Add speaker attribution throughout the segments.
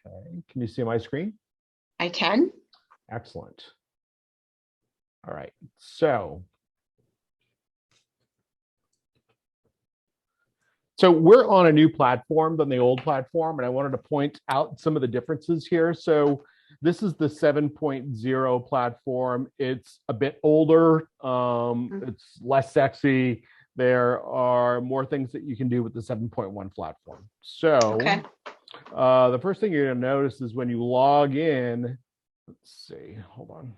Speaker 1: Okay, can you see my screen?
Speaker 2: I can.
Speaker 1: Excellent. All right, so we're on a new platform than the old platform, and I wanted to point out some of the differences here. So this is the 7.0 platform. It's a bit older. It's less sexy. There are more things that you can do with the 7.1 platform. So the first thing you're going to notice is when you log in, let's see, hold on.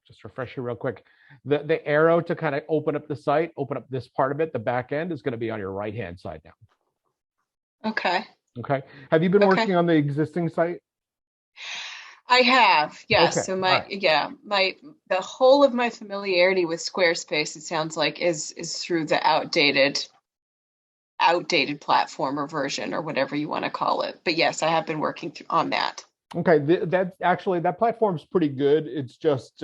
Speaker 1: Just refresh you real quick. The arrow to kind of open up the site, open up this part of it, the back end is going to be on your right-hand side now.
Speaker 2: Okay.
Speaker 1: Okay. Have you been working on the existing site?
Speaker 2: I have, yes.
Speaker 1: Okay.
Speaker 2: So the whole of my familiarity with Squarespace, it sounds like, is through the outdated platform or version or whatever you want to call it. But yes, I have been working on that.
Speaker 1: Okay, that platform's pretty good. It's just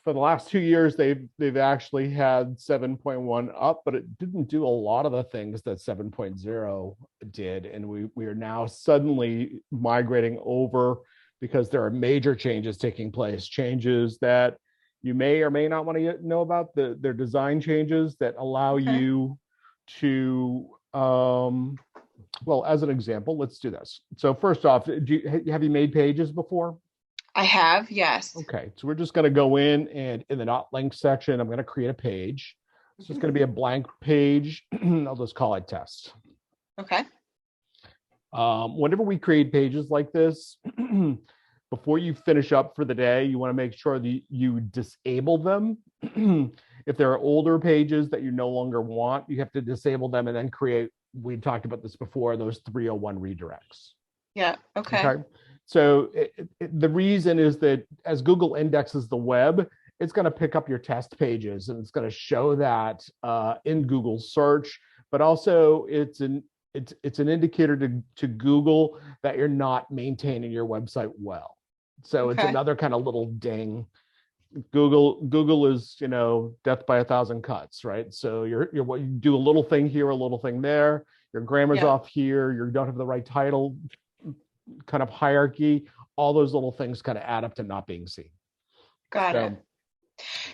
Speaker 1: for the last 2 years they've actually had 7.1 up, but it didn't do a lot of the things that 7.0 did, and we are now suddenly migrating over because there are major changes taking place, changes that you may or may not want to know about. They're design changes that allow you to well, as an example, let's do this. So first off, have you made pages before?
Speaker 2: I have, yes.
Speaker 1: Okay, so we're just going to go in, and in the not linked section, I'm going to create a page. It's just going to be a blank page. I'll just call it test.
Speaker 2: Okay.
Speaker 1: Whenever we create pages like this, before you finish up for the day, you want to make sure that you disable them. If there are older pages that you no longer want, you have to disable them and then create, we talked about this before, those 301 redirects.
Speaker 2: Yeah, okay.
Speaker 1: So the reason is that as Google indexes the web, it's going to pick up your test pages and it's going to show that in Google search, but also it's an indicator to Google that you're not maintaining your website well. So it's another kind of little ding. Google is, death by 1,000 cuts, right? So you do a little thing here, a little thing there, your grammar's off here, you don't have the right title kind of hierarchy, all those little things kind of add up to not being seen.
Speaker 2: Got it.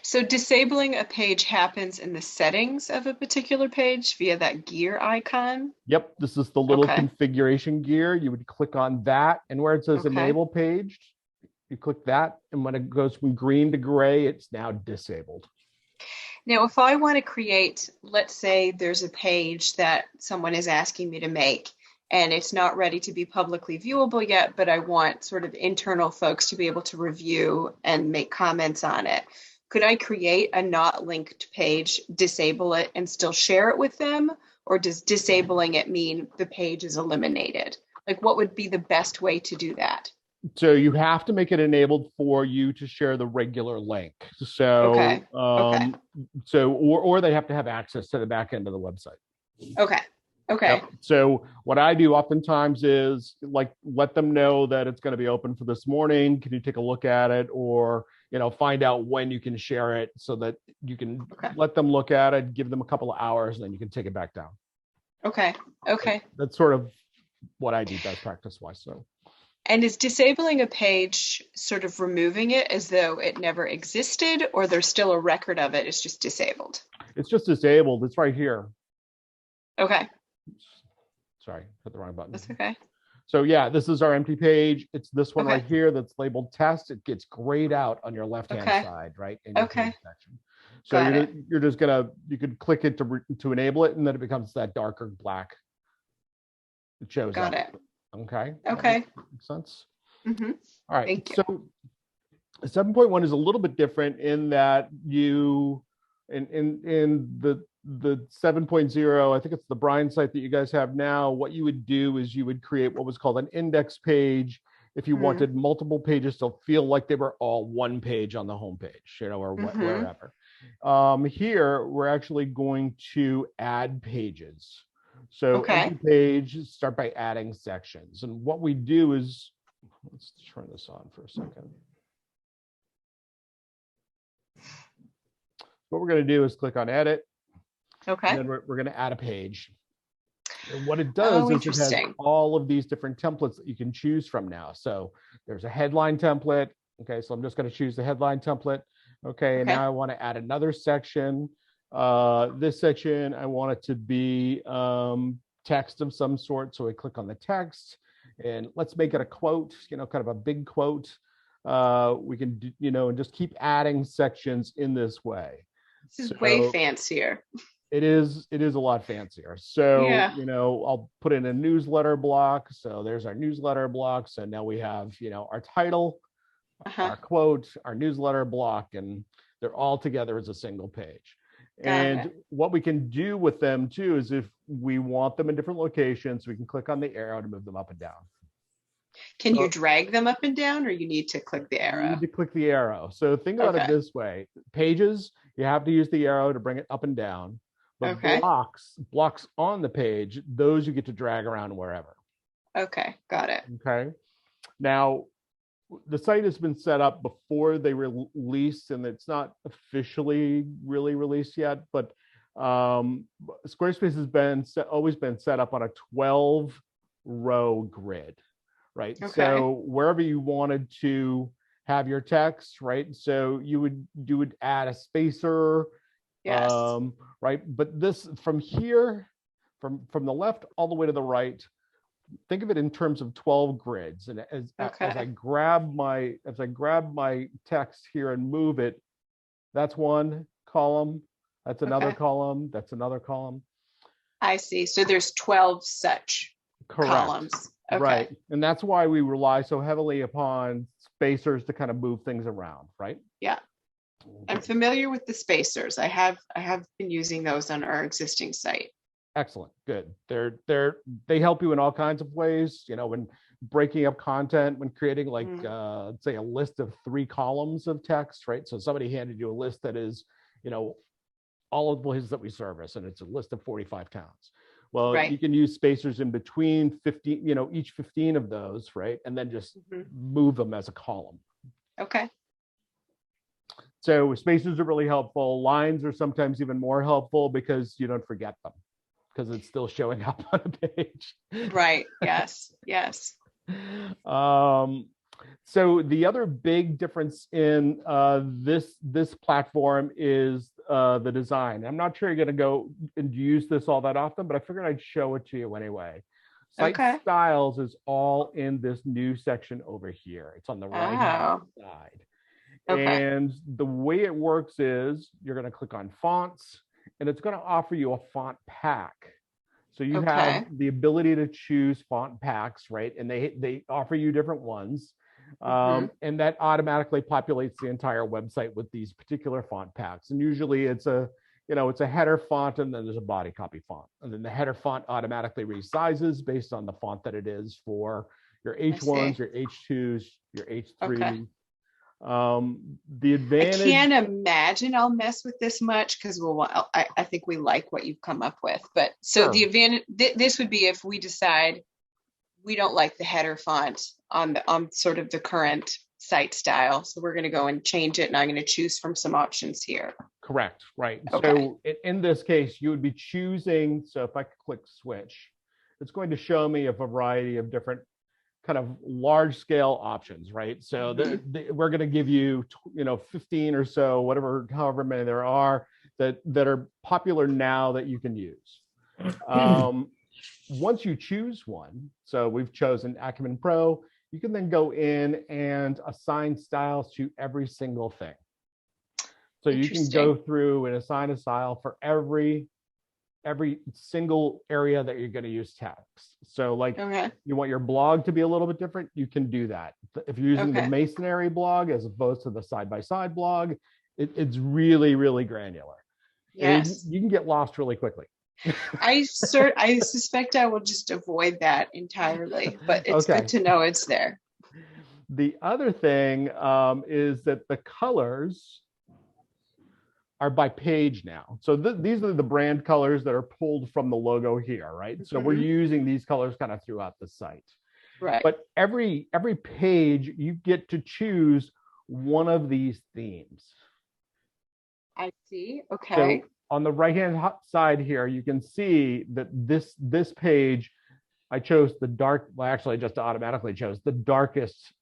Speaker 2: So disabling a page happens in the settings of a particular page via that gear icon?
Speaker 1: Yep, this is the little configuration gear. You would click on that, and where it says enable page, you click that, and when it goes from green to gray, it's now disabled.
Speaker 2: Now, if I want to create, let's say there's a page that someone is asking me to make, and it's not ready to be publicly viewable yet, but I want sort of internal folks to be able to review and make comments on it. Could I create a not linked page, disable it, and still share it with them? Or does disabling it mean the page is eliminated? Like, what would be the best way to do that?
Speaker 1: So you have to make it enabled for you to share the regular link. So, or they have to have access to the back end of the website.
Speaker 2: Okay.
Speaker 1: Yep. So what I do oftentimes is let them know that it's going to be open for this morning. Can you take a look at it, or find out when you can share it so that you can let them look at it, give them a couple of hours, and then you can take it back down.
Speaker 2: Okay.
Speaker 1: That's sort of what I do best practice wise. So.
Speaker 2: And is disabling a page sort of removing it as though it never existed, or there's still a record of it? It's just disabled.
Speaker 1: It's just disabled. It's right here.
Speaker 2: Okay.
Speaker 1: Sorry, hit the wrong button.
Speaker 2: That's okay.
Speaker 1: So yeah, this is our empty page. It's this one right here that's labeled test. It gets grayed out on your left-hand side, right? In your page section. So you're just you could click it to enable it, and then it becomes that darker black. It shows
Speaker 2: Got
Speaker 1: up.
Speaker 2: it.
Speaker 1: Okay. Makes sense.
Speaker 2: Mm-hmm.
Speaker 1: All right.
Speaker 2: Thank you.
Speaker 1: So 7.1 is a little bit different in that you in the 7.0, I think it's the Brine site that you guys have now. What you would do is you would create what was called an index page if you wanted multiple pages to feel like they were all one page on the home page, or wherever. Here, we're actually going to add pages. So empty page, start by adding sections. And what we do is, let's turn this on for a second. What we're going to do is click on edit.
Speaker 2: Okay.
Speaker 1: And then we're going to add a page. And what it does
Speaker 2: Oh,
Speaker 1: is it has
Speaker 2: interesting.
Speaker 1: all of these different templates that you can choose from now. So there's a headline template. Okay, so I'm just going to choose the headline template. Okay, and
Speaker 2: Okay.
Speaker 1: now I want to add another section. This section, I want it to be text of some sort. So I click on the text and let's make it a quote, kind of a big quote. We can, and just keep adding sections in this way.
Speaker 2: This is way
Speaker 1: So
Speaker 2: fancier.
Speaker 1: it is a lot fancier. So,
Speaker 2: Yeah.
Speaker 1: I'll put in a newsletter block. So there's our newsletter block. So now we have, our title,
Speaker 2: Uh-huh.
Speaker 1: our quote, our newsletter block, and they're all together as a single page.
Speaker 2: Got
Speaker 1: And
Speaker 2: it.
Speaker 1: what we can do with them too is if we want them in different locations, we can click on the arrow to move them up and down.
Speaker 2: Can you
Speaker 1: So
Speaker 2: drag them up and down, or you need to click the
Speaker 1: you need
Speaker 2: arrow?
Speaker 1: to click the arrow. So think about it
Speaker 2: Okay.
Speaker 1: this way. Pages, you have to use the arrow to bring it up and down. But
Speaker 2: Okay.
Speaker 1: blocks on the page, those you get to drag around wherever.
Speaker 2: Okay. Got it.
Speaker 1: Okay. Now, the site has been set up before they released, and it's not officially really released yet, but Squarespace has always been set up on a 12-row grid, right?
Speaker 2: Okay.
Speaker 1: So wherever you wanted to have your text, right? So you would add a spacer,
Speaker 2: Yes.
Speaker 1: right? But this from here, from the left all the way to the right, think of it in terms of 12 grids. And as I
Speaker 2: Okay.
Speaker 1: grab my text here and move it, that's one column, that's another
Speaker 2: Okay.
Speaker 1: column, that's another column.
Speaker 2: I see. So there's 12 such
Speaker 1: Correct.
Speaker 2: columns.
Speaker 1: Right.
Speaker 2: Okay.
Speaker 1: And that's why we rely so heavily upon spacers to kind of move things around, right?
Speaker 2: Yeah. I'm familiar with the spacers. I have been using those on our existing site.
Speaker 1: Excellent. Good. They help you in all kinds of ways, when breaking up content, when creating like
Speaker 2: Mm.
Speaker 1: say a list of 3 columns of text, right? So somebody handed you a list that is, all of the places that we service, and it's a list of 45 towns. Well,
Speaker 2: Right.
Speaker 1: you can use spacers in between 15, each 15 of those, right? And then just
Speaker 2: Hmm.
Speaker 1: move them as a column.
Speaker 2: Okay.
Speaker 1: So spacers are really helpful. Lines are sometimes even more helpful because you don't forget them because it's still showing up on a page.
Speaker 2: Right. Yes. Yes.
Speaker 1: So the other big difference in this platform is the design. I'm not sure you're going to go and use this all that often, but I figured I'd show it to you anyway. Site
Speaker 2: Okay.
Speaker 1: styles is all in this new section over here. It's on the right hand
Speaker 2: Oh.
Speaker 1: side.
Speaker 2: Okay.
Speaker 1: And the way it works is you're going to click on fonts, and it's going to offer you a font pack. So you have
Speaker 2: Okay.
Speaker 1: the ability to choose font packs, right? And they offer you different ones.
Speaker 2: Hmm.
Speaker 1: And that automatically populates the entire website with these particular font packs. And usually it's a header font, and then there's a body copy font. And then the header font automatically resizes based on the font that it is for your
Speaker 2: I see.
Speaker 1: H1s, your H2s, your
Speaker 2: Okay.
Speaker 1: H3s. The
Speaker 2: I
Speaker 1: advantage,
Speaker 2: can't imagine I'll mess with this much because I think we like what you've come up with. But so the
Speaker 1: sure,
Speaker 2: advantage, this would be if we decide we don't like the header font on sort of the current site style. So we're going to go and change it, and I'm going to choose from some options here.
Speaker 1: correct, right?
Speaker 2: Okay.
Speaker 1: So in this case, you would be choosing. So if I click switch, it's going to show me a variety of different kind of large scale options, right? So
Speaker 2: Hmm.
Speaker 1: we're going to give you 15 or so, however many there are that are popular now that you can use. Once you choose one, so we've chosen Acumen Pro, you can then go in and assign styles to every single thing. So you can go
Speaker 2: Interesting.
Speaker 1: through and assign a style for every single area that you're going to use text. So like
Speaker 2: Okay.
Speaker 1: you want your blog to be a little bit different, you can do that. If you're using the
Speaker 2: Okay.
Speaker 1: masonry blog as opposed to the side-by-side blog, it's really, really granular. And
Speaker 2: Yes.
Speaker 1: you can get lost really quickly.
Speaker 2: I suspect I will just avoid that entirely, but it's good
Speaker 1: Okay.
Speaker 2: to know it's there.
Speaker 1: The other thing is that the colors are by page now. So these are the brand colors that are pulled from the logo here, right? So we're
Speaker 2: Hmm.
Speaker 1: using these colors kind of throughout the site.
Speaker 2: Right.
Speaker 1: But every page you get to choose one of these themes.
Speaker 2: I see. Okay.
Speaker 1: So on the right-hand side here, you can see that this page, I chose the dark, well, actually, I just automatically chose the darkest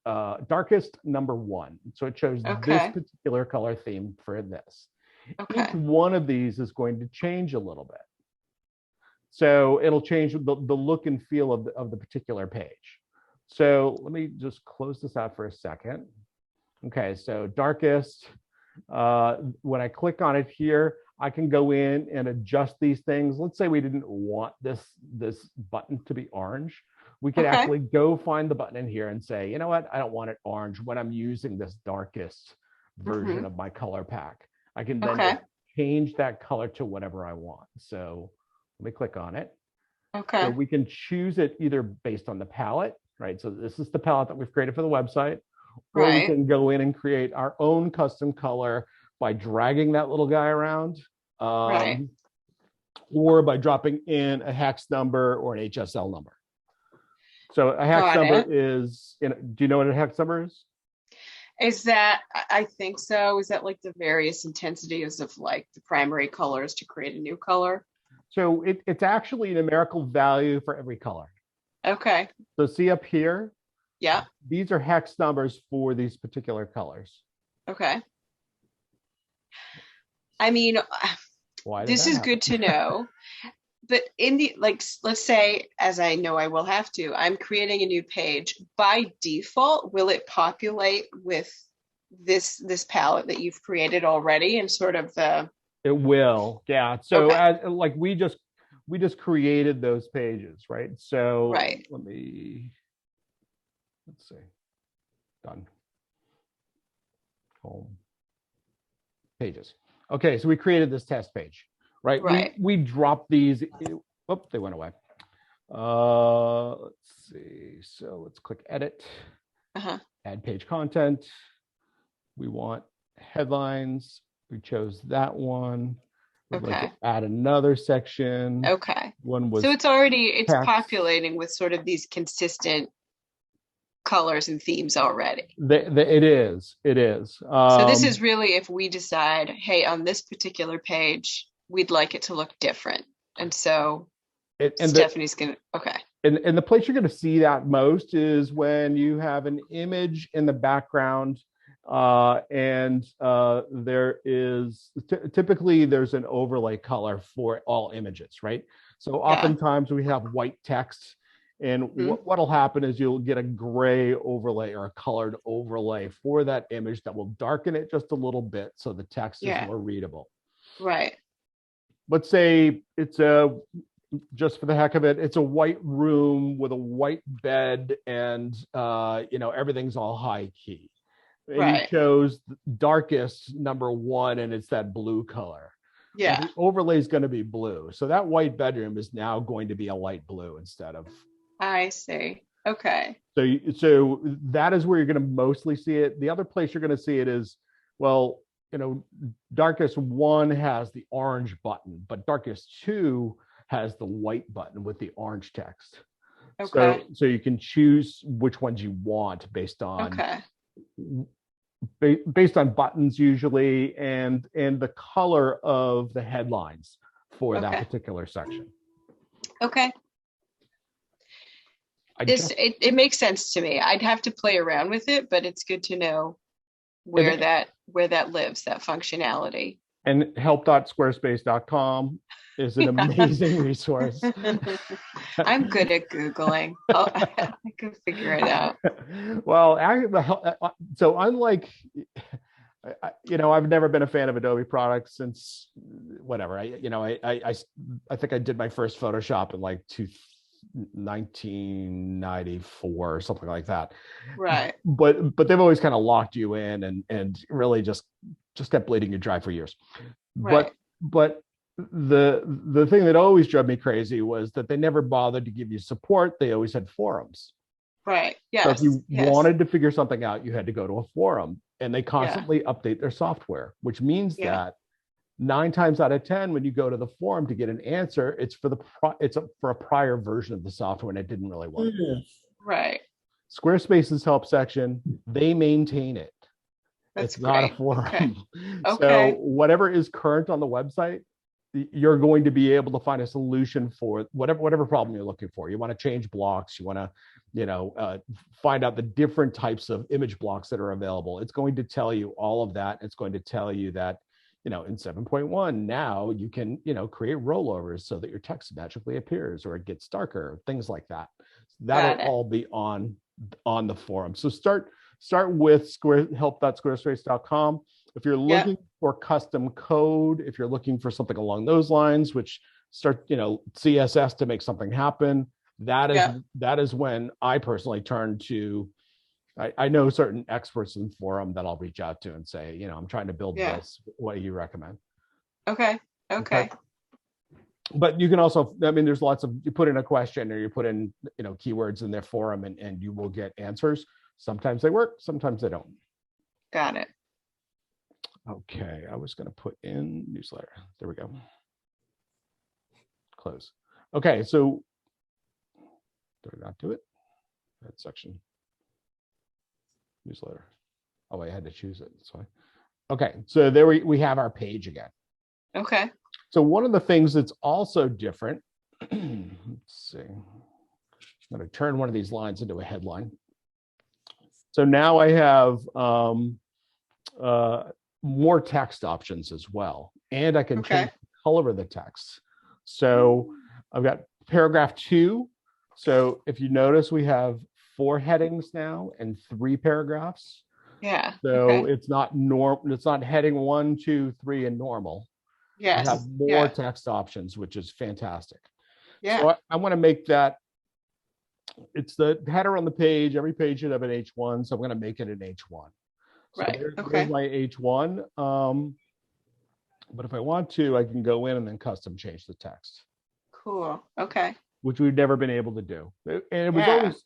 Speaker 1: number 1. So it chose this
Speaker 2: Okay.
Speaker 1: particular color theme for this. Each
Speaker 2: Okay.
Speaker 1: one of these is going to change a little bit. So it'll change the look and feel of the particular page. So let me just close this out for a second. Okay, so darkest, when I click on it here, I can go in and adjust these things. Let's say we didn't want this button to be orange. We could
Speaker 2: Okay.
Speaker 1: actually go find the button in here and say, you know what, I don't want it orange when I'm using this darkest version of my color pack. I can then just change that color to whatever I want. So let me click on it.
Speaker 2: Okay.
Speaker 1: So we can choose it either based on the palette, right? So this is the palette that we've created for the website. Or we can go in and create our own custom color by dragging that little guy around, or by dropping in a hex number or an HSL number. So a hex number is, do you know what a hex number is?
Speaker 2: Is that, I think so. Is that like the various intensities of like the primary colors to create a new color?
Speaker 1: So it's actually a numerical value for every color.
Speaker 2: Okay.
Speaker 1: So see up here?
Speaker 2: Yeah.
Speaker 1: These are hex numbers for these particular colors.
Speaker 2: Okay. I mean, this is good to know. But in the, like, let's say, as I know I will have to, I'm creating a new page. By default, will it populate with this palette that you've created already and sort of the...
Speaker 1: It will, yeah. So as like we just created those pages, right? So let's see, done. Home pages. Okay, so we created this test page, right? We dropped these. Oops, they went away. Let's see. So let's click edit. Add page content. We want headlines. We chose that one. We'd like to add another section. One was,
Speaker 2: so it's populating with sort of these consistent colors and themes already.
Speaker 1: It is.
Speaker 2: So this is really if we decide, hey, on this particular page, we'd like it to look different. And so Stephanie's going to,
Speaker 1: And the place you're going to see that most is when you have an image in the background, and there is typically there's an overlay color for all images, right? So oftentimes we have white text, and what'll happen is you'll get a gray overlay or a colored overlay for that image that will darken it just a little bit so the text is more readable.
Speaker 2: Right.
Speaker 1: Let's say it's just for the heck of it, it's a white room with a white bed and everything's all high key. And you chose darkest number 1, and it's that blue color.
Speaker 2: Yeah.
Speaker 1: Well, the overlay is going to be blue. So that white bedroom is now going to be a light blue instead of.
Speaker 2: I see. Okay.
Speaker 1: So that is where you're going to mostly see it. The other place you're going to see it is, well, darkest 1 has the orange button, but darkest 2 has the white button with the orange text.
Speaker 2: Okay.
Speaker 1: So you can choose which ones you want based on based on buttons usually, and the color of the headlines for that particular section.
Speaker 2: Okay. It makes sense to me. I'd have to play around with it, but it's good to know where that lives, that functionality.
Speaker 1: And help.squarespace.com is an amazing resource.
Speaker 2: I'm good at Googling. I can figure it out.
Speaker 1: Well, so unlike, I've never been a fan of Adobe products since whatever. I think I did my first Photoshop in like 1994 or something like that.
Speaker 2: Right.
Speaker 1: But they've always kind of locked you in and really just kept bleeding you dry for years. Right. But the thing that always drove me crazy was that they never bothered to give you support. They always had forums.
Speaker 2: Right. Yes.
Speaker 1: So if you wanted to figure something out, you had to go to a forum, and they constantly update their software, which means that 9 times out of 10, when you go to the forum to get an answer, it's for a prior version of the software, and it didn't really work.
Speaker 2: Right.
Speaker 1: Squarespace's help section, they maintain it.
Speaker 2: That's
Speaker 1: it's not a forum.
Speaker 2: Okay.
Speaker 1: So whatever is current on the website you're going to be able to find a solution for whatever problem you're looking for. You want to change blocks, you want to find out the different types of image blocks that are available. It's going to tell you all of that. It's going to tell you that in 7.1 now you can create rollovers so that your text magically appears or it gets darker, things like that. That'll all be on the forum. So start with help.squarespace.com. If you're looking for custom code, if you're looking for something along those lines, which start, CSS to make something happen, that is when I personally turn to, I know certain experts in the forum that I'll reach out to and say, I'm trying to build this. What do you recommend?
Speaker 2: Okay.
Speaker 1: But you can also, there's lots of, you put in a question or you put in, keywords in their forum and you will get answers. Sometimes they work, sometimes they don't.
Speaker 2: Got it.
Speaker 1: Okay, I was going to put in newsletter. There we go. Close. Okay, so did I not do it? That section. Newsletter. Oh, I had to choose it. That's why. Okay, so there we have our page again.
Speaker 2: Okay.
Speaker 1: So one of the things that's also different, let's see. I'm going to turn one of these lines into a headline. So now I have more text options as well. And I can change the color of the text. So I've got paragraph 2. So if you notice, we have 4 headings now and 3 paragraphs.
Speaker 2: Yeah.
Speaker 1: So it's not it's not heading 1, 2, 3 and normal.
Speaker 2: Yes.
Speaker 1: You have more text options, which is fantastic.
Speaker 2: Yeah.
Speaker 1: So I want to make that, it's the header on the page. Every page should have an H1. So I'm going to make it an H1. So there's my H1. But if I want to, I can go in and then custom change the text.
Speaker 2: Cool. Okay.
Speaker 1: Which we've never been able to do. And it was always,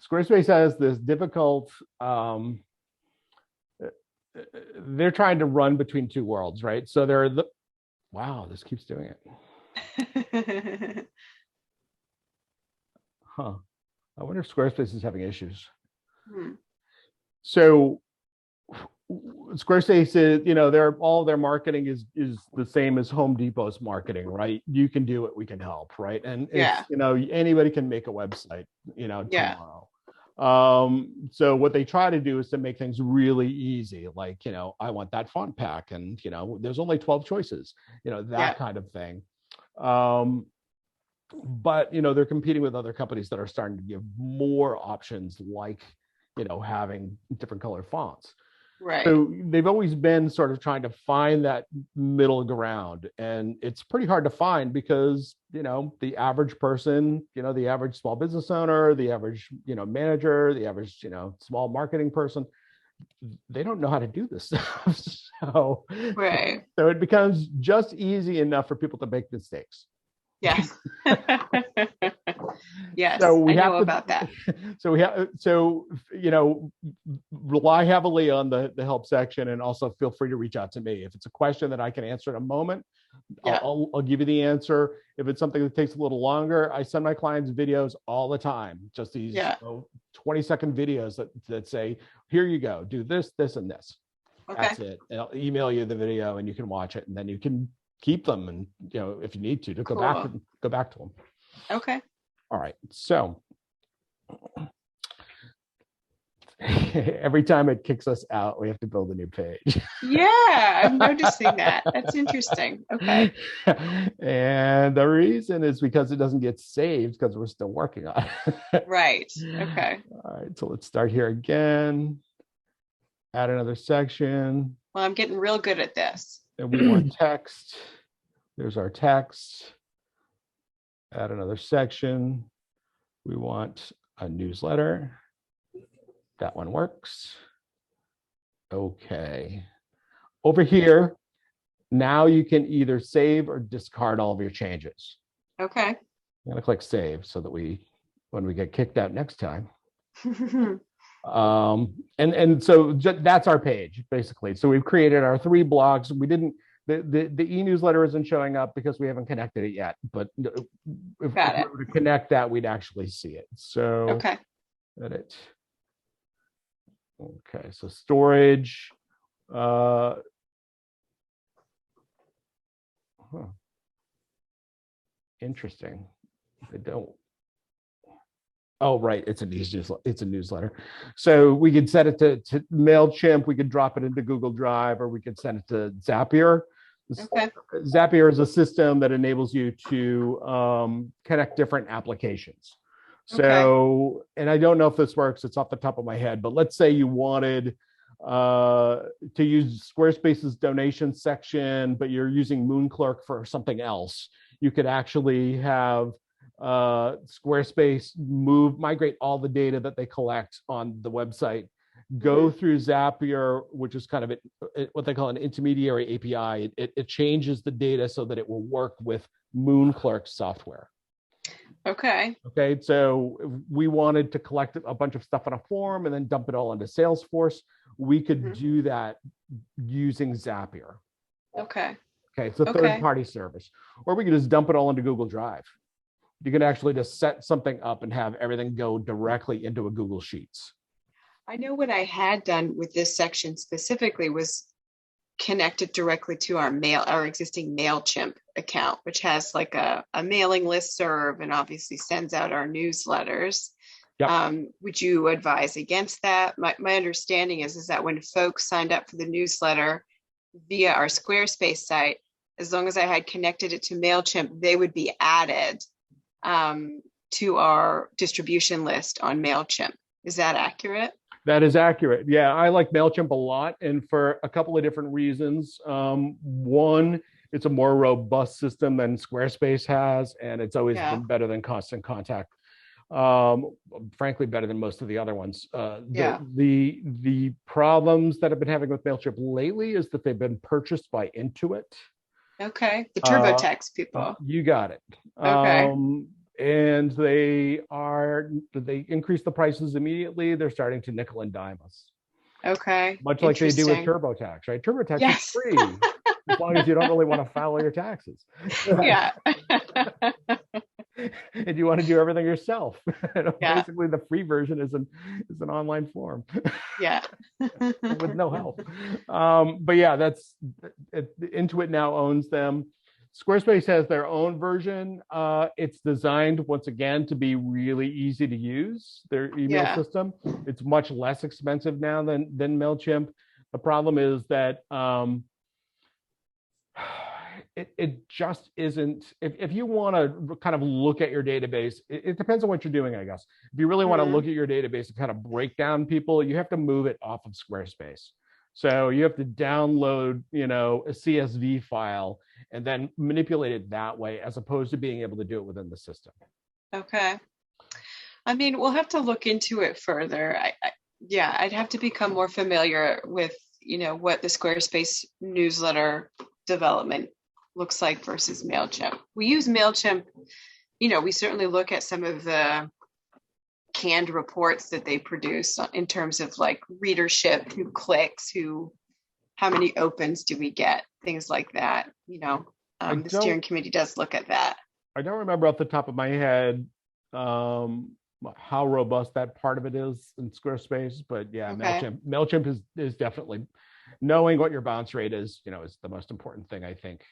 Speaker 1: Squarespace has this difficult, they're trying to run between 2 worlds, right? So wow, this keeps doing it. Huh. I wonder if Squarespace is having issues. So Squarespace is, all their marketing is the same as Home Depot's marketing, right? You can do it, we can help, right? And it's, anybody can make a website, tomorrow. So what they try to do is to make things really easy, like, I want that font pack and, there's only 12 choices, that kind of thing. But, they're competing with other companies that are starting to give more options, like, having different color fonts.
Speaker 2: Right.
Speaker 1: So they've always been sort of trying to find that middle ground. And it's pretty hard to find because, the average person, the average small business owner, the average, manager, the average, small marketing person, they don't know how to do this stuff. So it becomes just easy enough for people to make mistakes.
Speaker 2: Yes. Yes,
Speaker 1: so
Speaker 2: I know about that.
Speaker 1: So rely heavily on the help section, and also feel free to reach out to me if it's a question that I can answer in a moment. I'll give you the answer. If it's something that takes a little longer, I send my clients videos all the time, just these 20-second videos that say, here you go, do this, this, and this. That's it. And I'll email you the video and you can watch it, and then you can keep them, and if you need to go back to them.
Speaker 2: Okay.
Speaker 1: All right. So every time it kicks us out, we have to build a new page.
Speaker 2: Yeah, I'm noticing that. That's interesting. Okay.
Speaker 1: And the reason is because it doesn't get saved because we're still working on it.
Speaker 2: Right. Okay.
Speaker 1: All right. So let's start here again. Add another section.
Speaker 2: Well, I'm getting real good at this.
Speaker 1: And we want text. There's our text. Add another section. We want a newsletter. That one works. Okay. Over here, now you can either save or discard all of your changes.
Speaker 2: Okay.
Speaker 1: I'm going to click save so that when we get kicked out next time. And so that's our page, basically. So we've created our 3 blocks. We didn't, the e-newsletter isn't showing up because we haven't connected it yet, but if we were to connect that, we'd actually see it. So edit. Okay, so storage, Huh. Interesting. I don't. Oh, right. It's a newsletter. It's a newsletter. So we could set it to MailChimp. We could drop it into Google Drive, or we could send it to Zapier.
Speaker 2: Okay.
Speaker 1: Zapier is a system that enables you to connect different applications. So, and I don't know if this works. It's off the top of my head, but let's say you wanted to use Squarespace's donation section, but you're using Moonclerk for something else. You could actually have Squarespace migrate all the data that they collect on the website, go through Zapier, which is kind of what they call an intermediary API. It changes the data so that it will work with Moonclerk software. Okay, so if we wanted to collect a bunch of stuff on a form and then dump it all into Salesforce, we could do that using Zapier. Okay, it's a third-party service. Or we could just dump it all into Google Drive. You can actually just set something up and have everything go directly into a Google Sheets.
Speaker 2: I know what I had done with this section specifically was connected directly to our existing MailChimp account, which has like a mailing list serve and obviously sends out our newsletters. Yep. Would you advise against that? My understanding is that when folks signed up for the newsletter via our Squarespace site, as long as I had connected it to MailChimp, they would be added to our distribution list on MailChimp. Is that accurate?
Speaker 1: That is accurate. Yeah, I like MailChimp a lot, and for a couple of different reasons. One, it's a more robust system than Squarespace has, and it's always been better than Constant Contact. Frankly, better than most of the other ones. The problems that I've been having with MailChimp lately is that they've been purchased by Intuit.
Speaker 2: Okay, the TurboTax people.
Speaker 1: You got it.
Speaker 2: Okay.
Speaker 1: And they increase the prices immediately. They're starting to nickel and dime us.
Speaker 2: Okay.
Speaker 1: Much like they do with TurboTax, right? TurboTax is free as long as you don't really want to file your taxes.
Speaker 2: Yeah.
Speaker 1: And you want to do everything yourself. Basically, the free version is an online form.
Speaker 2: Yeah.
Speaker 1: With no help. But yeah, Intuit now owns them. Squarespace has their own version. It's designed, once again, to be really easy to use, their email system. It's much less expensive now than MailChimp. The problem is that it just isn't, if you want to kind of look at your database, it depends on what you're doing, I guess. If you really want to look at your database and kind of break down people, you have to move it off of Squarespace. So you have to download, a CSV file and then manipulate it that way, as opposed to being able to do it within the system.
Speaker 2: Okay. I mean, we'll have to look into it further. I'd have to become more familiar with, what the Squarespace newsletter development looks like versus MailChimp. We use MailChimp, we certainly look at some of the canned reports that they produce in terms of like readership, who clicks, how many opens do we get, things like that. The steering committee does look at that.
Speaker 1: I don't remember off the top of my head how robust that part of it is in Squarespace, but yeah, MailChimp is definitely, knowing what your bounce rate is, is the most important thing, I think.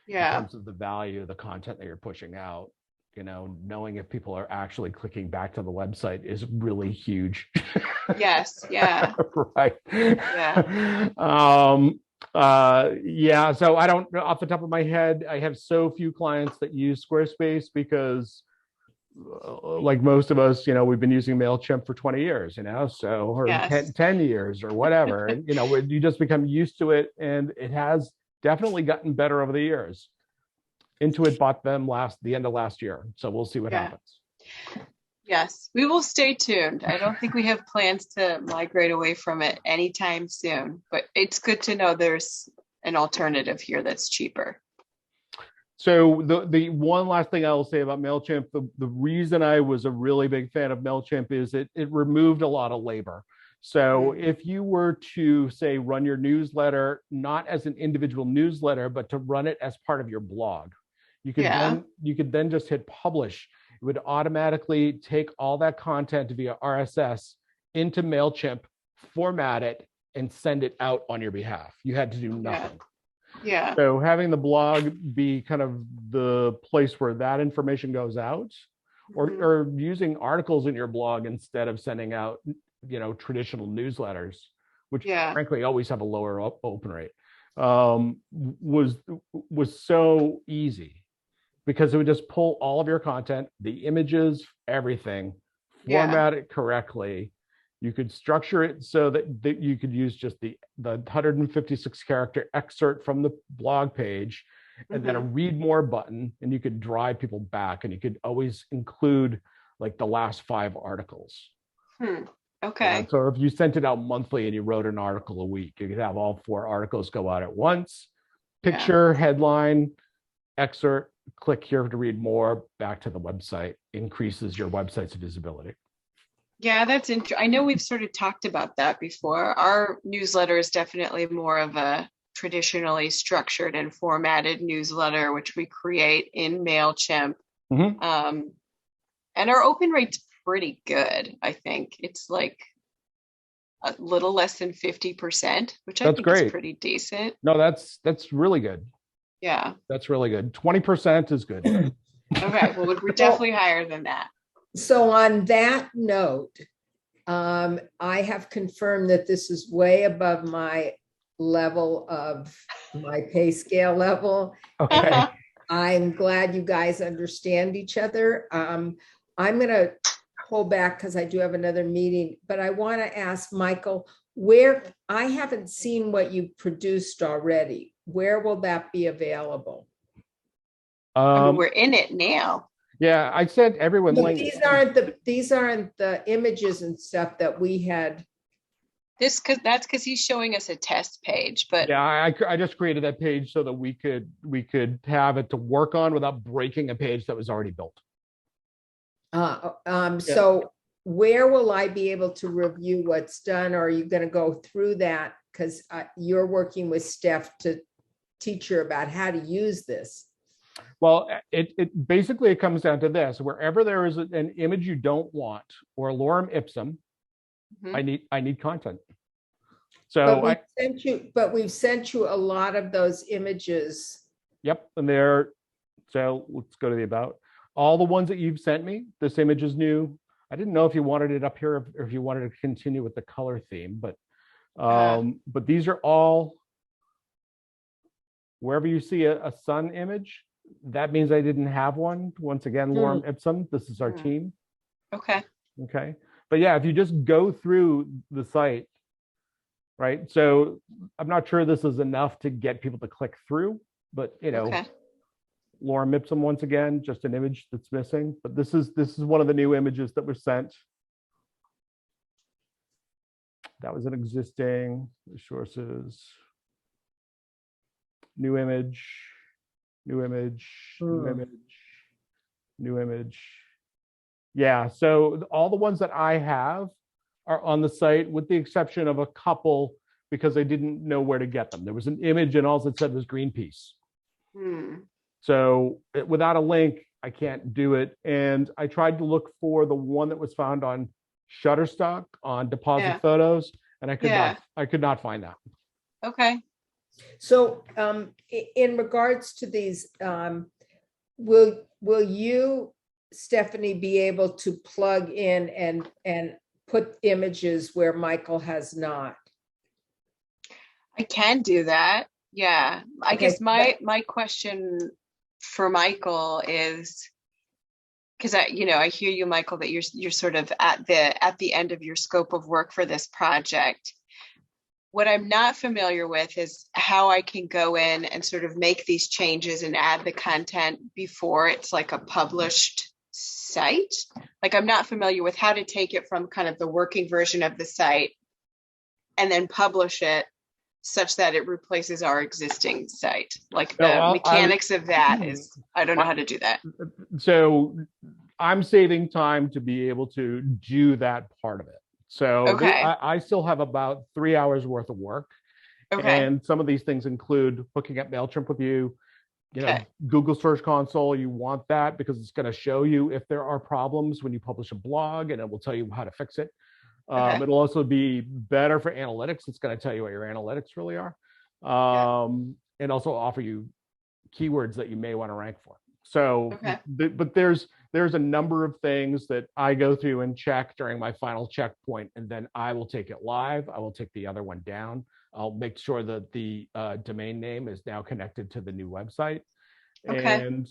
Speaker 1: In terms of the value of the content that you're pushing out. Knowing if people are actually clicking back to the website is really huge.
Speaker 2: Yes. Yeah.
Speaker 1: Right.
Speaker 2: Yeah.
Speaker 1: So I don't, off the top of my head, I have so few clients that use Squarespace because like most of us, we've been using MailChimp for 20 years, or 10 years or whatever. And, you just become used to it, and it has definitely gotten better over the years. Intuit bought them the end of last year. So we'll see what happens.
Speaker 2: Yes, we will stay tuned. I don't think we have plans to migrate away from it anytime soon, but it's good to know there's an alternative here that's cheaper.
Speaker 1: So the one last thing I will say about MailChimp, the reason I was a really big fan of MailChimp is it removed a lot of labor. So if you were to, say, run your newsletter, not as an individual newsletter, but to run it as part of your blog, you could then just hit publish. It would automatically take all that content via RSS into MailChimp, format it, and send it out on your behalf. You had to do nothing.
Speaker 2: Yeah.
Speaker 1: So having the blog be kind of the place where that information goes out,
Speaker 2: Mhm.
Speaker 1: or using articles in your blog instead of sending out, traditional newsletters, which
Speaker 2: Yeah.
Speaker 1: frankly always have a lower open rate, was so easy because it would just pull all of your content, the images, everything,
Speaker 2: Yeah.
Speaker 1: format it correctly. You could structure it so that you could use just the 156 character excerpt from the blog page, and then a
Speaker 2: Mhm.
Speaker 1: read more button, and you could drive people back, and you could always include like the last 5 articles.
Speaker 2: Okay.
Speaker 1: So if you sent it out monthly and you wrote an article a week, you could have all 4 articles go out at once.
Speaker 2: Yeah.
Speaker 1: Picture, headline, excerpt, click here to read more, back to the website, increases your website's visibility.
Speaker 2: Yeah, that's interesting. I know we've sort of talked about that before. Our newsletter is definitely more of a traditionally structured and formatted newsletter, which we create in MailChimp.
Speaker 1: Mm-hmm.
Speaker 2: And our open rate's pretty good. I think it's like a little less than 50%, which I
Speaker 1: That's
Speaker 2: think is
Speaker 1: great.
Speaker 2: pretty decent.
Speaker 1: No, that's really good.
Speaker 2: Yeah.
Speaker 1: That's really good. 20% is good.
Speaker 2: Okay. Well, we're definitely higher than that.
Speaker 3: So on that note, I have confirmed that this is way above my level of my pay scale level.
Speaker 1: Okay.
Speaker 3: I'm glad you guys understand each other. I'm going to hold back because I do have another meeting, but I want to ask Michael, where I haven't seen what you produced already. Where will that be available?
Speaker 2: I mean, we're in it now.
Speaker 1: Yeah, I sent everyone
Speaker 3: But
Speaker 1: links.
Speaker 3: these aren't the images and stuff that we had.
Speaker 2: That's because he's showing us a test page, but
Speaker 1: Yeah, I just created that page so that we could have it to work on without breaking a page that was already built.
Speaker 3: So where will I be able to review what's done? Or are you going to go through that? Because you're working with Steph to teach her about how to use this.
Speaker 1: Well, it basically it comes down to this: wherever there is an image you don't want or lorem ipsum, I need content. So
Speaker 3: we've sent you a lot of those images.
Speaker 1: Yep, and there. So let's go to the about. All the ones that you've sent me, this image is new. I didn't know if you wanted it up here or if you wanted to continue with the color theme, but these are all, wherever you see a sun image, that means I didn't have one. Once again, lorem ipsum, this is our team.
Speaker 2: Okay.
Speaker 1: Okay. But yeah, if you just go through the site, right? So I'm not sure this is enough to get people to click through, but
Speaker 2: Okay.
Speaker 1: lorem ipsum, once again, just an image that's missing. But this is one of the new images that was sent. That was an existing sources. New image, new image, new image, new image. Yeah, so all the ones that I have are on the site, with the exception of a couple because I didn't know where to get them. There was an image and all it said was Greenpeace. So without a link, I can't do it. And I tried to look for the one that was found on Shutterstock on deposit photos, and I could not find that.
Speaker 2: Okay.
Speaker 3: So in regards to these, will you, Stephanie, be able to plug in and put images where Michael has not?
Speaker 2: I can do that. Yeah. I guess my question for Michael is, because I hear you, Michael, that you're sort of at the end of your scope of work for this project. What I'm not familiar with is how I can go in and sort of make these changes and add the content before it's like a published site. Like, I'm not familiar with how to take it from kind of the working version of the site and then publish it such that it replaces our existing site. Like the mechanics of that is, I don't know how to do that.
Speaker 1: So I'm saving time to be able to do that part of it. So I still have about 3 hours worth of work.
Speaker 2: Okay.
Speaker 1: And some of these things include hooking up MailChimp with you. Google Search Console, you want that because it's going to show you if there are problems when you publish a blog, and it will tell you how to fix it. It'll also be better for analytics. It's going to tell you what your analytics really are. and also offer you keywords that you may want to rank for. So,
Speaker 2: Okay.
Speaker 1: but there's a number of things that I go through and check during my final checkpoint, and then I will take it live. I will take the other one down. I'll make sure that the domain name is now connected to the new website.
Speaker 2: Okay.
Speaker 1: And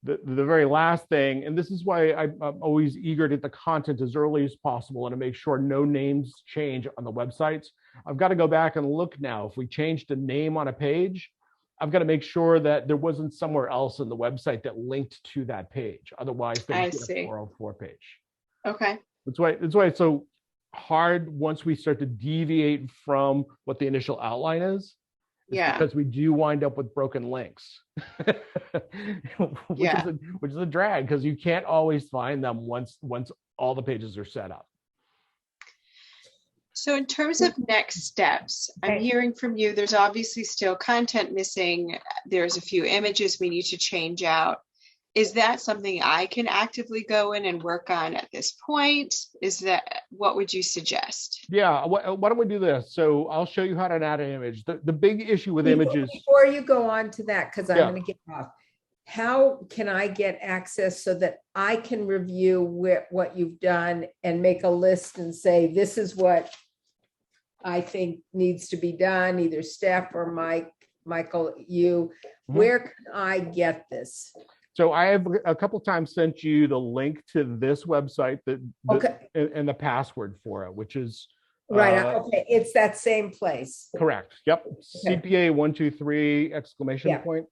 Speaker 1: the very last thing, and this is why I'm always eager to get the content as early as possible and to make sure no names change on the websites. I've got to go back and look now. If we changed a name on a page, I've got to make sure that there wasn't somewhere else in the website that linked to that page. Otherwise,
Speaker 2: I
Speaker 1: things get
Speaker 2: see.
Speaker 1: a 404 page.
Speaker 2: Okay.
Speaker 1: That's why it's so hard once we start to deviate from what the initial outline is.
Speaker 2: Yeah.
Speaker 1: Because we do wind up with broken links, which is a drag because you can't always find them once all the pages are set up.
Speaker 2: So in terms of next steps, I'm hearing from you, there's obviously still content missing. There's a few images we need to change out. Is that something I can actively go in and work on at this point? What would you suggest?
Speaker 1: Yeah, why don't we do this? So I'll show you how to add an image. The big issue with images.
Speaker 3: Before you go on to that, because I'm going to get off, how can I get access so that I can review what you've done and make a list and say, this is what I think needs to be done, either Steph or Michael, you, where can I get this?
Speaker 1: So I have a couple times sent you the link to this website and the password for it, which is
Speaker 3: right. Okay, it's that same place.
Speaker 1: Correct. Yep.
Speaker 3: Okay.
Speaker 1: CPA 123 exclamation point.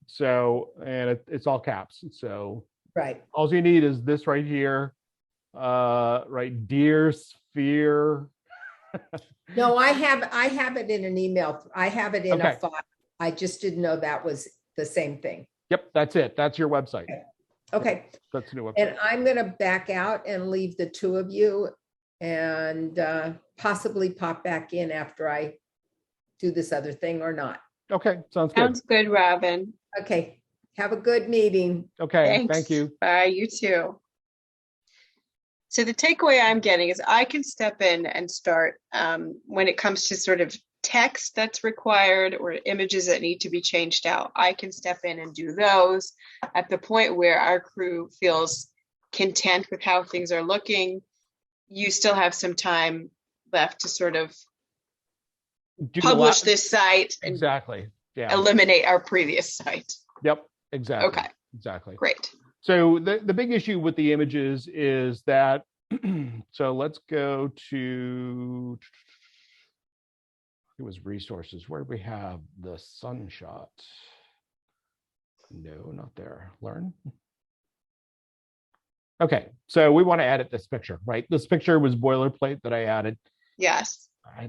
Speaker 1: So, and it's all caps. So
Speaker 3: right.
Speaker 1: All you need is this right here. Right, dear sphere.
Speaker 3: No, I have it in an email. I have it in a file. I just didn't know that was the same thing.
Speaker 1: Yep, that's it. That's your website.
Speaker 3: Okay.
Speaker 1: That's the new website.
Speaker 3: And I'm going to back out and leave the two of you and possibly pop back in after I do this other thing or not.
Speaker 1: Okay, sounds good.
Speaker 2: Sounds good, Robin.
Speaker 3: Okay. Have a good meeting.
Speaker 1: Okay,
Speaker 2: Thanks.
Speaker 1: Thank you.
Speaker 2: Bye, you too. So the takeaway I'm getting is I can step in and start when it comes to sort of text that's required or images that need to be changed out. I can step in and do those at the point where our crew feels content with how things are looking. You still have some time left to sort of publish this site and eliminate our previous site.
Speaker 1: Yep, exactly.
Speaker 2: Okay.
Speaker 1: Exactly.
Speaker 2: Great.
Speaker 1: So the big issue with the images is that, so let's go to, it was resources. Where do we have the sunshot? No, not there. Learn. Okay, so we want to edit this picture, right? This picture was boilerplate that I added.
Speaker 2: Yes.
Speaker 1: I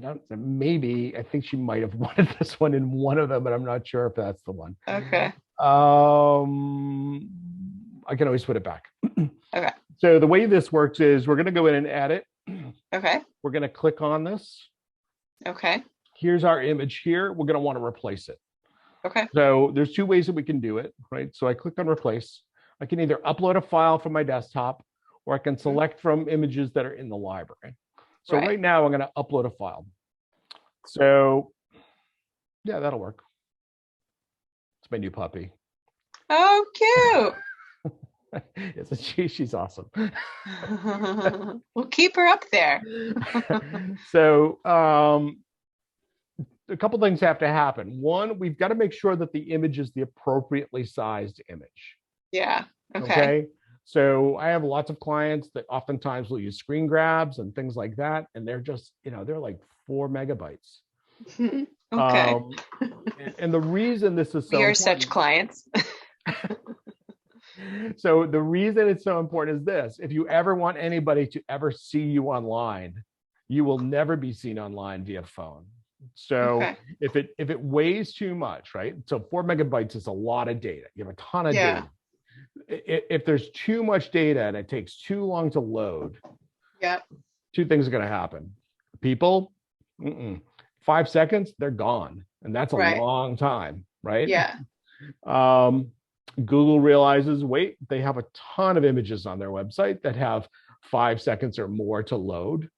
Speaker 1: think she might have wanted this one in one of them, but I'm not sure if that's the one.
Speaker 2: Okay.
Speaker 1: I can always put it back.
Speaker 2: Okay.
Speaker 1: So the way this works is we're going to go in and edit.
Speaker 2: Okay.
Speaker 1: We're going to click on this.
Speaker 2: Okay.
Speaker 1: Here's our image here. We're going to want to replace it.
Speaker 2: Okay.
Speaker 1: So there's two ways that we can do it, right? So I click on replace. I can either upload a file from my desktop or I can select from images that are in the library. So right now I'm going to upload a file. So yeah, that'll work. It's my new puppy.
Speaker 2: Oh, cute.
Speaker 1: She's awesome.
Speaker 2: We'll keep her up there.
Speaker 1: So a couple things have to happen. One, we've got to make sure that the image is the appropriately sized image.
Speaker 2: Yeah. Okay.
Speaker 1: So I have lots of clients that oftentimes will use screen grabs and things like that. And they're just, they're like 4 megabytes.
Speaker 2: Okay.
Speaker 1: And the reason this is so
Speaker 2: we are such clients.
Speaker 1: So the reason it's so important is this: if you ever want anybody to ever see you online, you will never be seen online via phone. So if it weighs too much, right? So 4 megabytes is a lot of data. You have a ton of data. If there's too much data and it takes too long to load, two things are going to happen. People, 5 seconds, they're gone. And that's a long time, right?
Speaker 2: Yeah.
Speaker 1: Google realizes, wait, they have a ton of images on their website that have 5 seconds or more to load.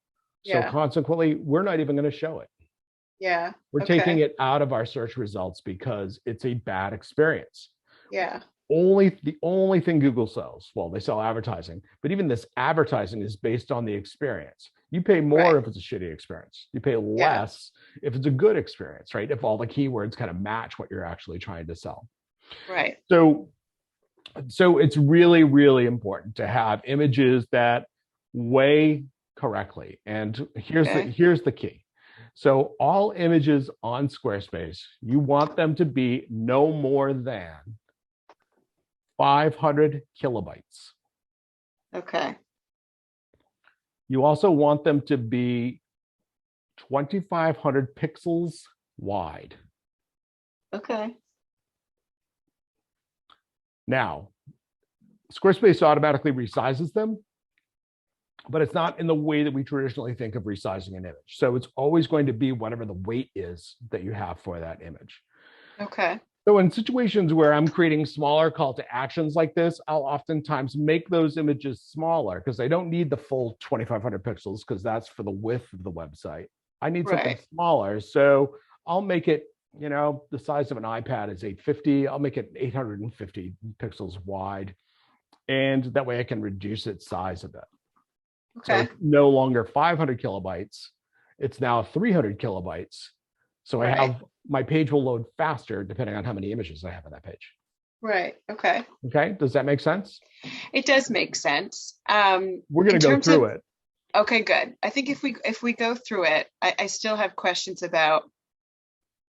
Speaker 1: So consequently, we're not even going to show it.
Speaker 2: Yeah.
Speaker 1: We're
Speaker 2: Okay.
Speaker 1: taking it out of our search results because it's a bad experience.
Speaker 2: Yeah.
Speaker 1: The only thing Google sells, well, they sell advertising, but even this advertising is based on the experience. You pay more
Speaker 2: Right.
Speaker 1: if it's a shitty experience. You pay
Speaker 2: Yeah.
Speaker 1: less if it's a good experience, right? If all the keywords kind of match what you're actually trying to sell.
Speaker 2: Right.
Speaker 1: So it's really, really important to have images that weigh correctly. And here's the key. So all images on Squarespace, you want them to be no more than 500 kilobytes.
Speaker 2: Okay.
Speaker 1: You also want them to be 2,500 pixels wide.
Speaker 2: Okay.
Speaker 1: Now, Squarespace automatically resizes them, but it's not in the way that we traditionally think of resizing an image. So it's always going to be whatever the weight is that you have for that image.
Speaker 2: Okay.
Speaker 1: So in situations where I'm creating smaller call to actions like this, I'll oftentimes make those images smaller because I don't need the full 2,500 pixels because that's for the width of the website. I need something smaller. So I'll make it, the size of an iPad is 850. I'll make it 850 pixels wide. And that way I can reduce its size a bit. Okay. So it's no longer 500 kilobytes. It's now 300 kilobytes. So I have my page will load faster depending on how many images I have on that page.
Speaker 2: Right. Okay.
Speaker 1: Okay. Does that make sense?
Speaker 2: It does make sense.
Speaker 1: We're going to go through it.
Speaker 2: Okay, good. I think if we go through it, I still have questions about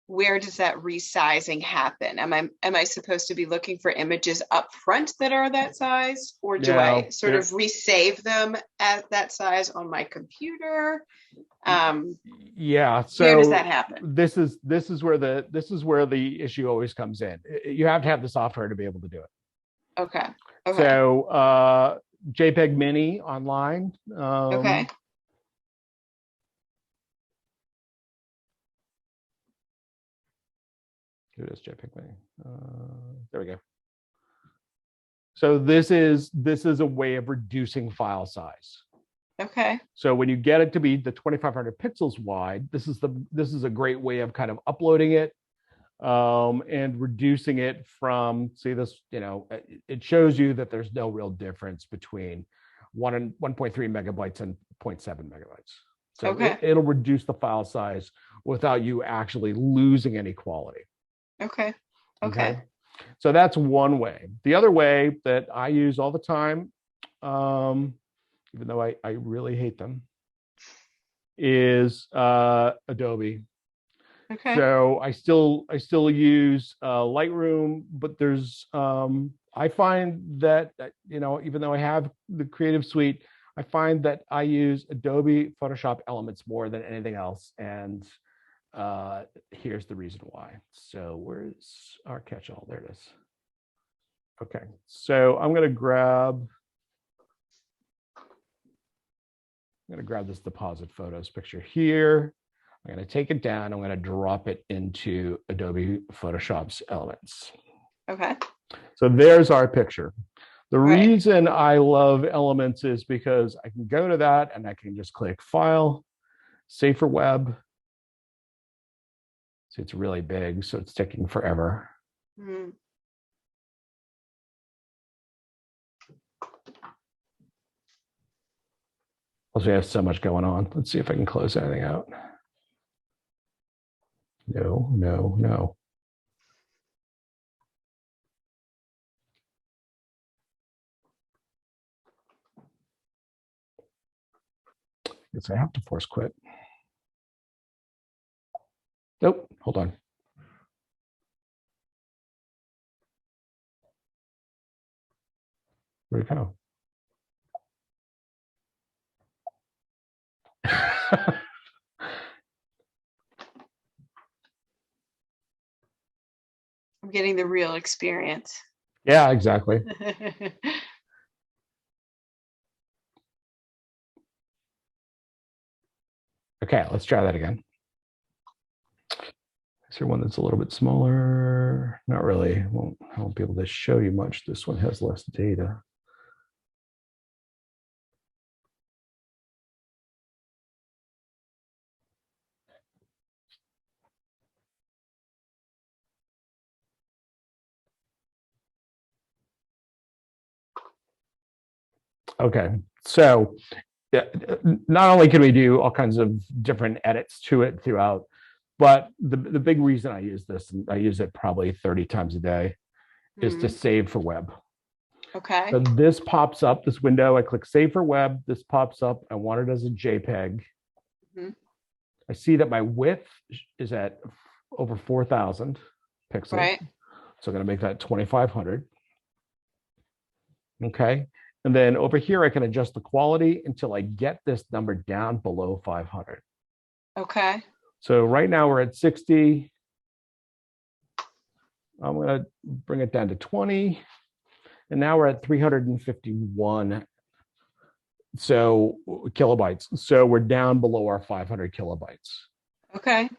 Speaker 2: where does that resizing happen? Am I supposed to be looking for images up front that are that size, or do I sort of resave them at that size on my computer?
Speaker 1: Yeah. So
Speaker 2: where does that happen?
Speaker 1: This is where the issue always comes in. You have to have the software to be able to do it.
Speaker 2: Okay.
Speaker 1: So JPEG Mini online.
Speaker 2: Okay.
Speaker 1: Here it is, JPEG Mini. There we go. So this is a way of reducing file size.
Speaker 2: Okay.
Speaker 1: So when you get it to be the 2,500 pixels wide, this is a great way of kind of uploading it and reducing it from, see this, it shows you that there's no real difference between 1.3 megabytes and 0.7 megabytes. So it'll reduce the file size without you actually losing any quality.
Speaker 2: Okay.
Speaker 1: So that's one way. The other way that I use all the time, even though I really hate them, is Adobe.
Speaker 2: Okay.
Speaker 1: So I still use Lightroom, but there's I find that even though I have the Creative Suite, I find that I use Adobe Photoshop Elements more than anything else, and here's the reason why. So where's our catch-all? There it is. Okay, so I'm going to grab this deposit photos picture here. I'm going to take it down. I'm going to drop it into Adobe Photoshop's Elements.
Speaker 2: Okay.
Speaker 1: So there's our picture. The reason I love Elements is because I can go to that and I can just click File, Save for Web. See, it's really big, so it's taking forever.
Speaker 2: Mm-hmm.
Speaker 1: Also, we have so much going on. Let's see if I can close anything out. No. Guess I have to force quit. Nope, hold on. Where'd it go?
Speaker 2: I'm getting the real experience.
Speaker 1: Yeah, exactly. Okay, let's try that again. Is there one that's a little bit smaller? Not really. I won't be able to show you much. This one has less data. Okay, so not only can we do all kinds of different edits to it throughout, but the big reason I use this, and I use it probably 30 times a day, is to save for web.
Speaker 2: Okay.
Speaker 1: So this pops up, this window, I click save for web, this pops up, I want it as a JPEG. I see that my width is at over 4,000 pixels.
Speaker 2: Right.
Speaker 1: So I'm going to make that 2,500. Okay. And then over here, I can adjust the quality until I get this number down below 500.
Speaker 2: Okay.
Speaker 1: So right now we're at 60. I'm going to bring it down to 20. And now we're at 351 kilobytes. So we're down below our 500 kilobytes.
Speaker 2: Okay.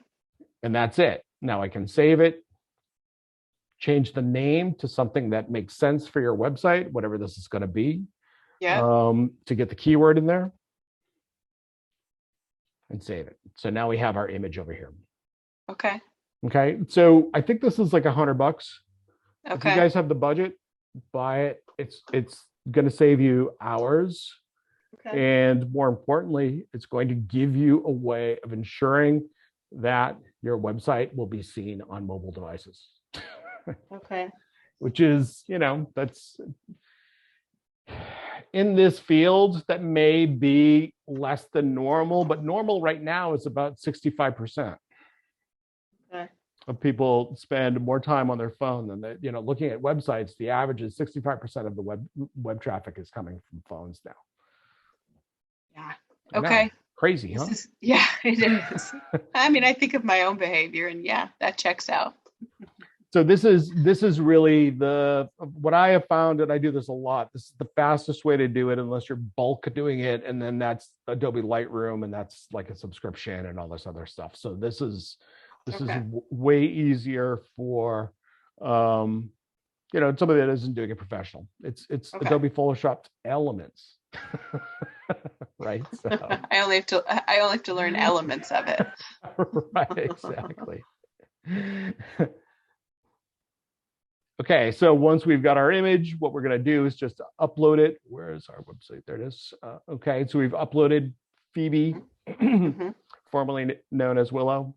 Speaker 1: And that's it. Now I can save it, change the name to something that makes sense for your website, whatever this is going to be.
Speaker 2: Yeah.
Speaker 1: To get the keyword in there and save it. So now we have our image over here.
Speaker 2: Okay.
Speaker 1: Okay. So I think this is like $100.
Speaker 2: Okay.
Speaker 1: If you guys have the budget, buy it. It's going to save you hours.
Speaker 2: Okay.
Speaker 1: And more importantly, it's going to give you a way of ensuring that your website will be seen on mobile devices.
Speaker 2: Okay.
Speaker 1: Which is, that's in this field, that may be less than normal, but normal right now is about 65%.
Speaker 2: Okay.
Speaker 1: Of people spend more time on their phone than they, looking at websites. The average is 65% of the web traffic is coming from phones now.
Speaker 2: Yeah. Okay.
Speaker 1: Crazy, huh?
Speaker 2: Yeah, it is. I mean, I think of my own behavior, and yeah, that checks out.
Speaker 1: So this is really what I have found, and I do this a lot. This is the fastest way to do it, unless you're bulk doing it, and then that's Adobe Lightroom, and that's like a subscription and all this other stuff. So this is way easier for somebody that isn't doing it professional. It's Adobe Photoshop Elements. Right. So
Speaker 2: I only have to learn elements of it.
Speaker 1: Right, exactly. Okay, so once we've got our image, what we're going to do is just upload it. Where is our website? There it is. Okay, so we've uploaded Phoebe, formerly known as Willow.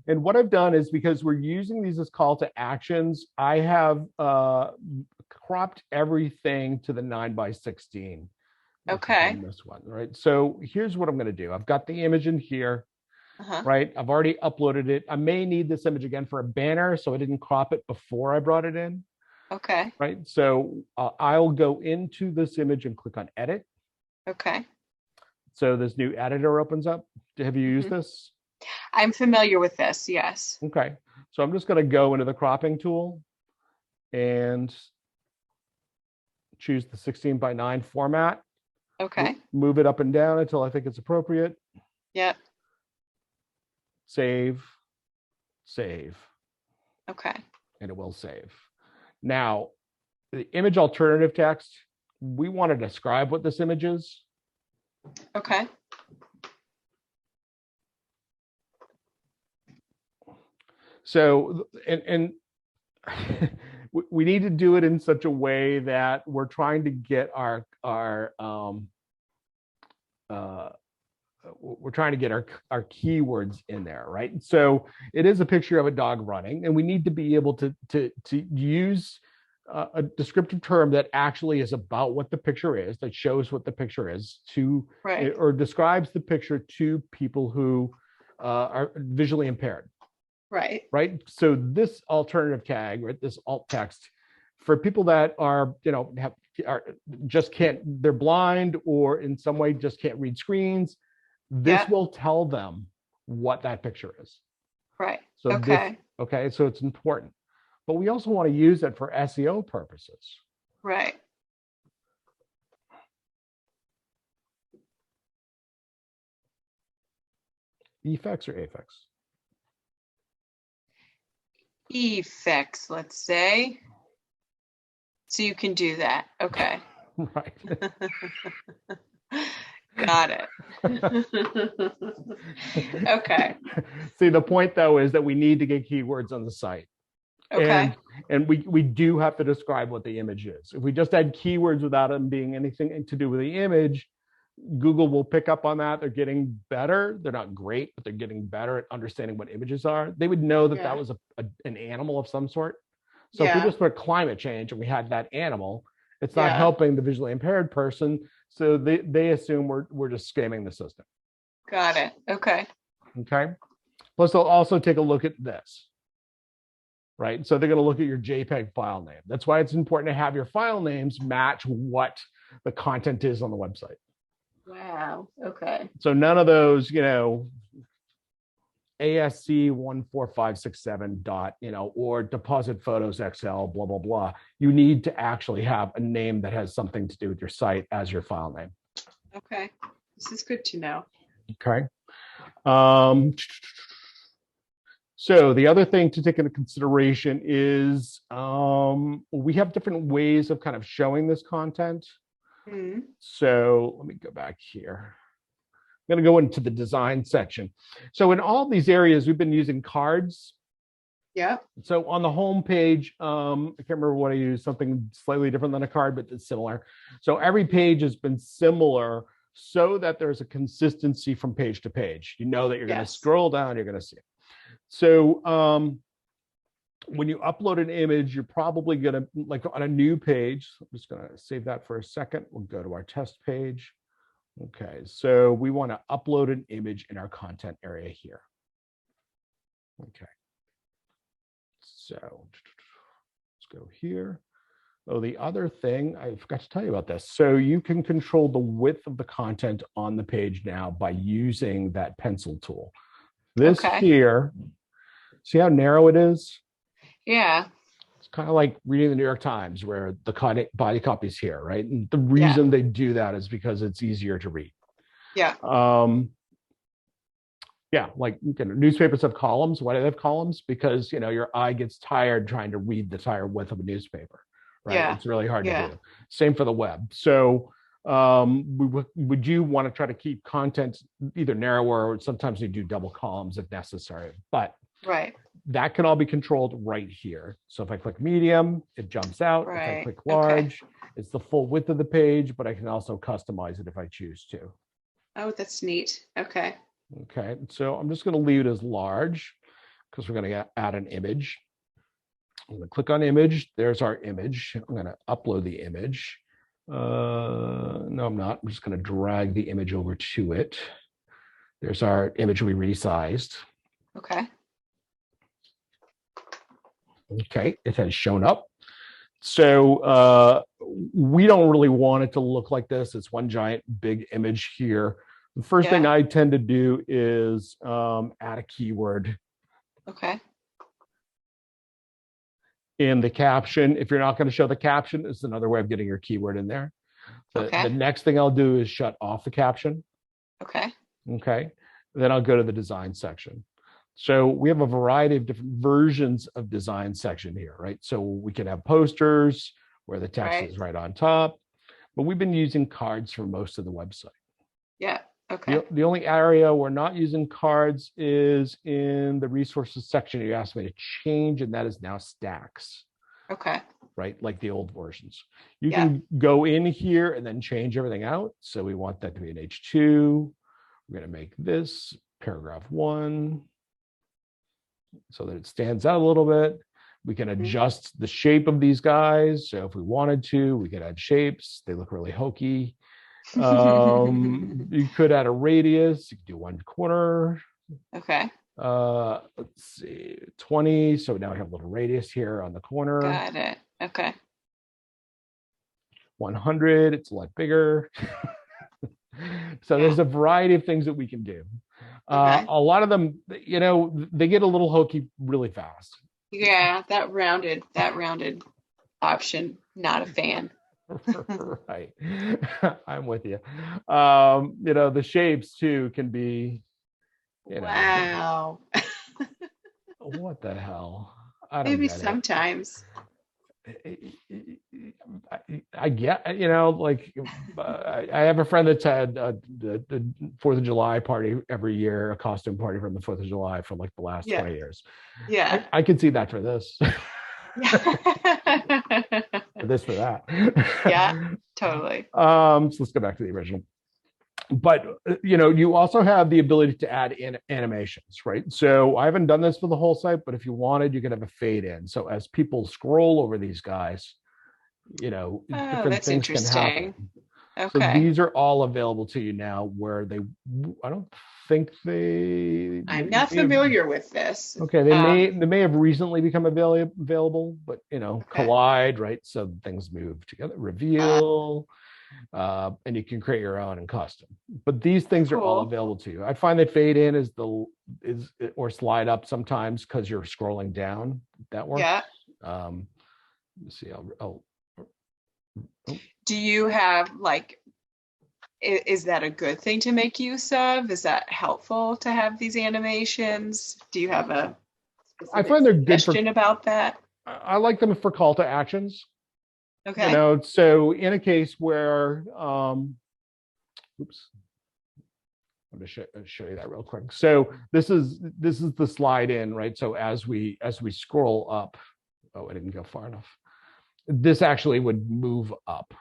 Speaker 1: And what I've done is, because we're using these as call to actions, I have cropped everything to the 9:16.
Speaker 2: Okay.
Speaker 1: This one, right? So here's what I'm going to do. I've got the image in here. Right. I've already uploaded it. I may need this image again for a banner, so I didn't crop it before I brought it in.
Speaker 2: Okay.
Speaker 1: Right. So I'll go into this image and click on edit.
Speaker 2: Okay.
Speaker 1: So this new editor opens up. Have you used this?
Speaker 2: I'm familiar with this. Yes.
Speaker 1: Okay. So I'm just going to go into the cropping tool and choose the 16:9 format.
Speaker 2: Okay.
Speaker 1: Move it up and down until I think it's appropriate.
Speaker 2: Yep.
Speaker 1: Save.
Speaker 2: Okay.
Speaker 1: And it will save. Now, the image alternative text, we want to describe what this image is.
Speaker 2: Okay.
Speaker 1: So, and we need to do it in such a way that we're trying to get our keywords in there, right? So it is a picture of a dog running, and we need to be able to use a descriptive term that actually is about what the picture is, that shows what the picture is to, or describes the picture to people who are visually impaired.
Speaker 2: Right.
Speaker 1: Right. So this alternative tag, right, this alt text, for people that are, they're blind or in some way just can't read screens, this will tell them what that picture is.
Speaker 2: Right.
Speaker 1: So so it's important. But we also want to use it for SEO purposes.
Speaker 2: Right.
Speaker 1: Effects or affects?
Speaker 2: Effects, let's say. So you can do that. Okay.
Speaker 1: Right.
Speaker 2: Got it. Okay.
Speaker 1: See, the point though is that we need to get keywords on the site. And we do have to describe what the image is. If we just add keywords without them being anything to do with the image, Google will pick up on that. They're getting better. They're not great, but they're getting better at understanding what images are. They would know that that was an animal of some sort. So if we just put climate change and we had that animal, it's not helping the visually impaired person. So they assume we're just scamming the system.
Speaker 2: Got it. Okay.
Speaker 1: Okay. Plus, they'll also take a look at this. Right. So they're going to look at your JPEG file name. That's why it's important to have your file names match what the content is on the website.
Speaker 2: Wow. Okay.
Speaker 1: So none of those, ASC 14567 dot, or deposit photos XL, blah, blah, blah. You need to actually have a name that has something to do with your site as your file name.
Speaker 2: Okay. This is good to know.
Speaker 1: Okay. So the other thing to take into consideration is we have different ways of kind of showing this content.
Speaker 2: Mm-hmm.
Speaker 1: So let me go back here. I'm going to go into the design section. So in all these areas, we've been using cards.
Speaker 2: Yeah.
Speaker 1: So on the home page, I can't remember what I used, something slightly different than a card, but it's similar. So every page has been similar so that there's a consistency from page to page. You know that you're going to scroll down, you're going to see it. So when you upload an image, you're probably going to, like on a new page, I'm just going to save that for a second. We'll go to our test page. Okay, so we want to upload an image in our content area here. Okay, so let's go here. Oh, the other thing, I forgot to tell you about this. So you can control the width of the content on the page now by using that pencil tool. This here, see how narrow it is?
Speaker 2: Yeah.
Speaker 1: It's kind of like reading the New York Times where the body copy is here, right? And the reason they do that is because it's easier to read.
Speaker 2: Yeah.
Speaker 1: Like newspapers have columns. Why do they have columns? Because your eye gets tired trying to read the entire width of a newspaper, right?
Speaker 2: Yeah.
Speaker 1: It's really hard to do. Same for the web. So we do want to try to keep content either narrower, or sometimes we do double columns if necessary, but that can all be controlled right here. So if I click medium, it jumps out. If I click large, it's the full width of the page, but I can also customize it if I choose to.
Speaker 2: Oh, that's neat. Okay.
Speaker 1: Okay, so I'm just going to leave it as large because we're going to add an image. I'm going to click on image. There's our image. I'm going to upload the image. No, I'm not. I'm just going to drag the image over to it. There's our image we resized.
Speaker 2: Okay.
Speaker 1: Okay, it has shown up. So we don't really want it to look like this. It's one giant big image here. The first thing I tend to do is add a keyword.
Speaker 2: Okay.
Speaker 1: In the caption. If you're not going to show the caption, it's another way of getting your keyword in there. The next thing I'll do is shut off the caption.
Speaker 2: Okay.
Speaker 1: Okay. Then I'll go to the design section. So we have a variety of different versions of design section here, right? So we can have posters where the text is right on top, but we've been using cards for most of the website.
Speaker 2: Yeah. Okay.
Speaker 1: The only area we're not using cards is in the resources section you asked me to change, and that is now stacks.
Speaker 2: Okay.
Speaker 1: Right, like the old versions. You can go in here and then change everything out. So we want that to be an H2. We're going to make this paragraph 1 so that it stands out a little bit. We can adjust the shape of these guys. So if we wanted to, we could add shapes. They look really hokey. You could add a radius. You could do 1 corner.
Speaker 2: Okay.
Speaker 1: Let's see, 20. So now we have a little radius here on the corner.
Speaker 2: Got it. Okay.
Speaker 1: 100. It's a lot bigger. So there's a variety of things that we can do. A lot of them, they get a little hokey really fast.
Speaker 2: Yeah, that rounded option, not a fan.
Speaker 1: Right. I'm with you. The shapes too can be,
Speaker 2: wow.
Speaker 1: What the hell? I don't
Speaker 2: Maybe
Speaker 1: get
Speaker 2: sometimes.
Speaker 1: I get, I have a friend that's had the 4th of July party every year, a costume party from the 4th of July for like the last 20 years.
Speaker 2: Yeah.
Speaker 1: I can see that for this. For this, for that.
Speaker 2: Yeah, totally.
Speaker 1: So let's go back to the original. But you also have the ability to add in animations, right? So I haven't done this for the whole site, but if you wanted, you could have a fade in. So as people scroll over these guys, different
Speaker 2: that's
Speaker 1: things can happen.
Speaker 2: interesting.
Speaker 1: So
Speaker 2: Okay.
Speaker 1: these are all available to you now. Where I don't think
Speaker 2: I'm not familiar with this.
Speaker 1: Okay, they may have recently become available, but collide, right? So things move together. Reveal. And you can create your own and custom. But these things are all available to you. I find that fade in is or slide up sometimes because you're scrolling down. That works.
Speaker 2: Yeah.
Speaker 1: Let's see.
Speaker 2: Do you have is that a good thing to make use of? Is that helpful to have these animations? Do you have a
Speaker 1: I find they're good
Speaker 2: suggestion about that?
Speaker 1: I like them for call to actions.
Speaker 2: Okay.
Speaker 1: So in a case where, oops, I'm going to show you that real quick. So this is the slide in, right? So as we scroll up, I didn't go far enough. This actually would move up.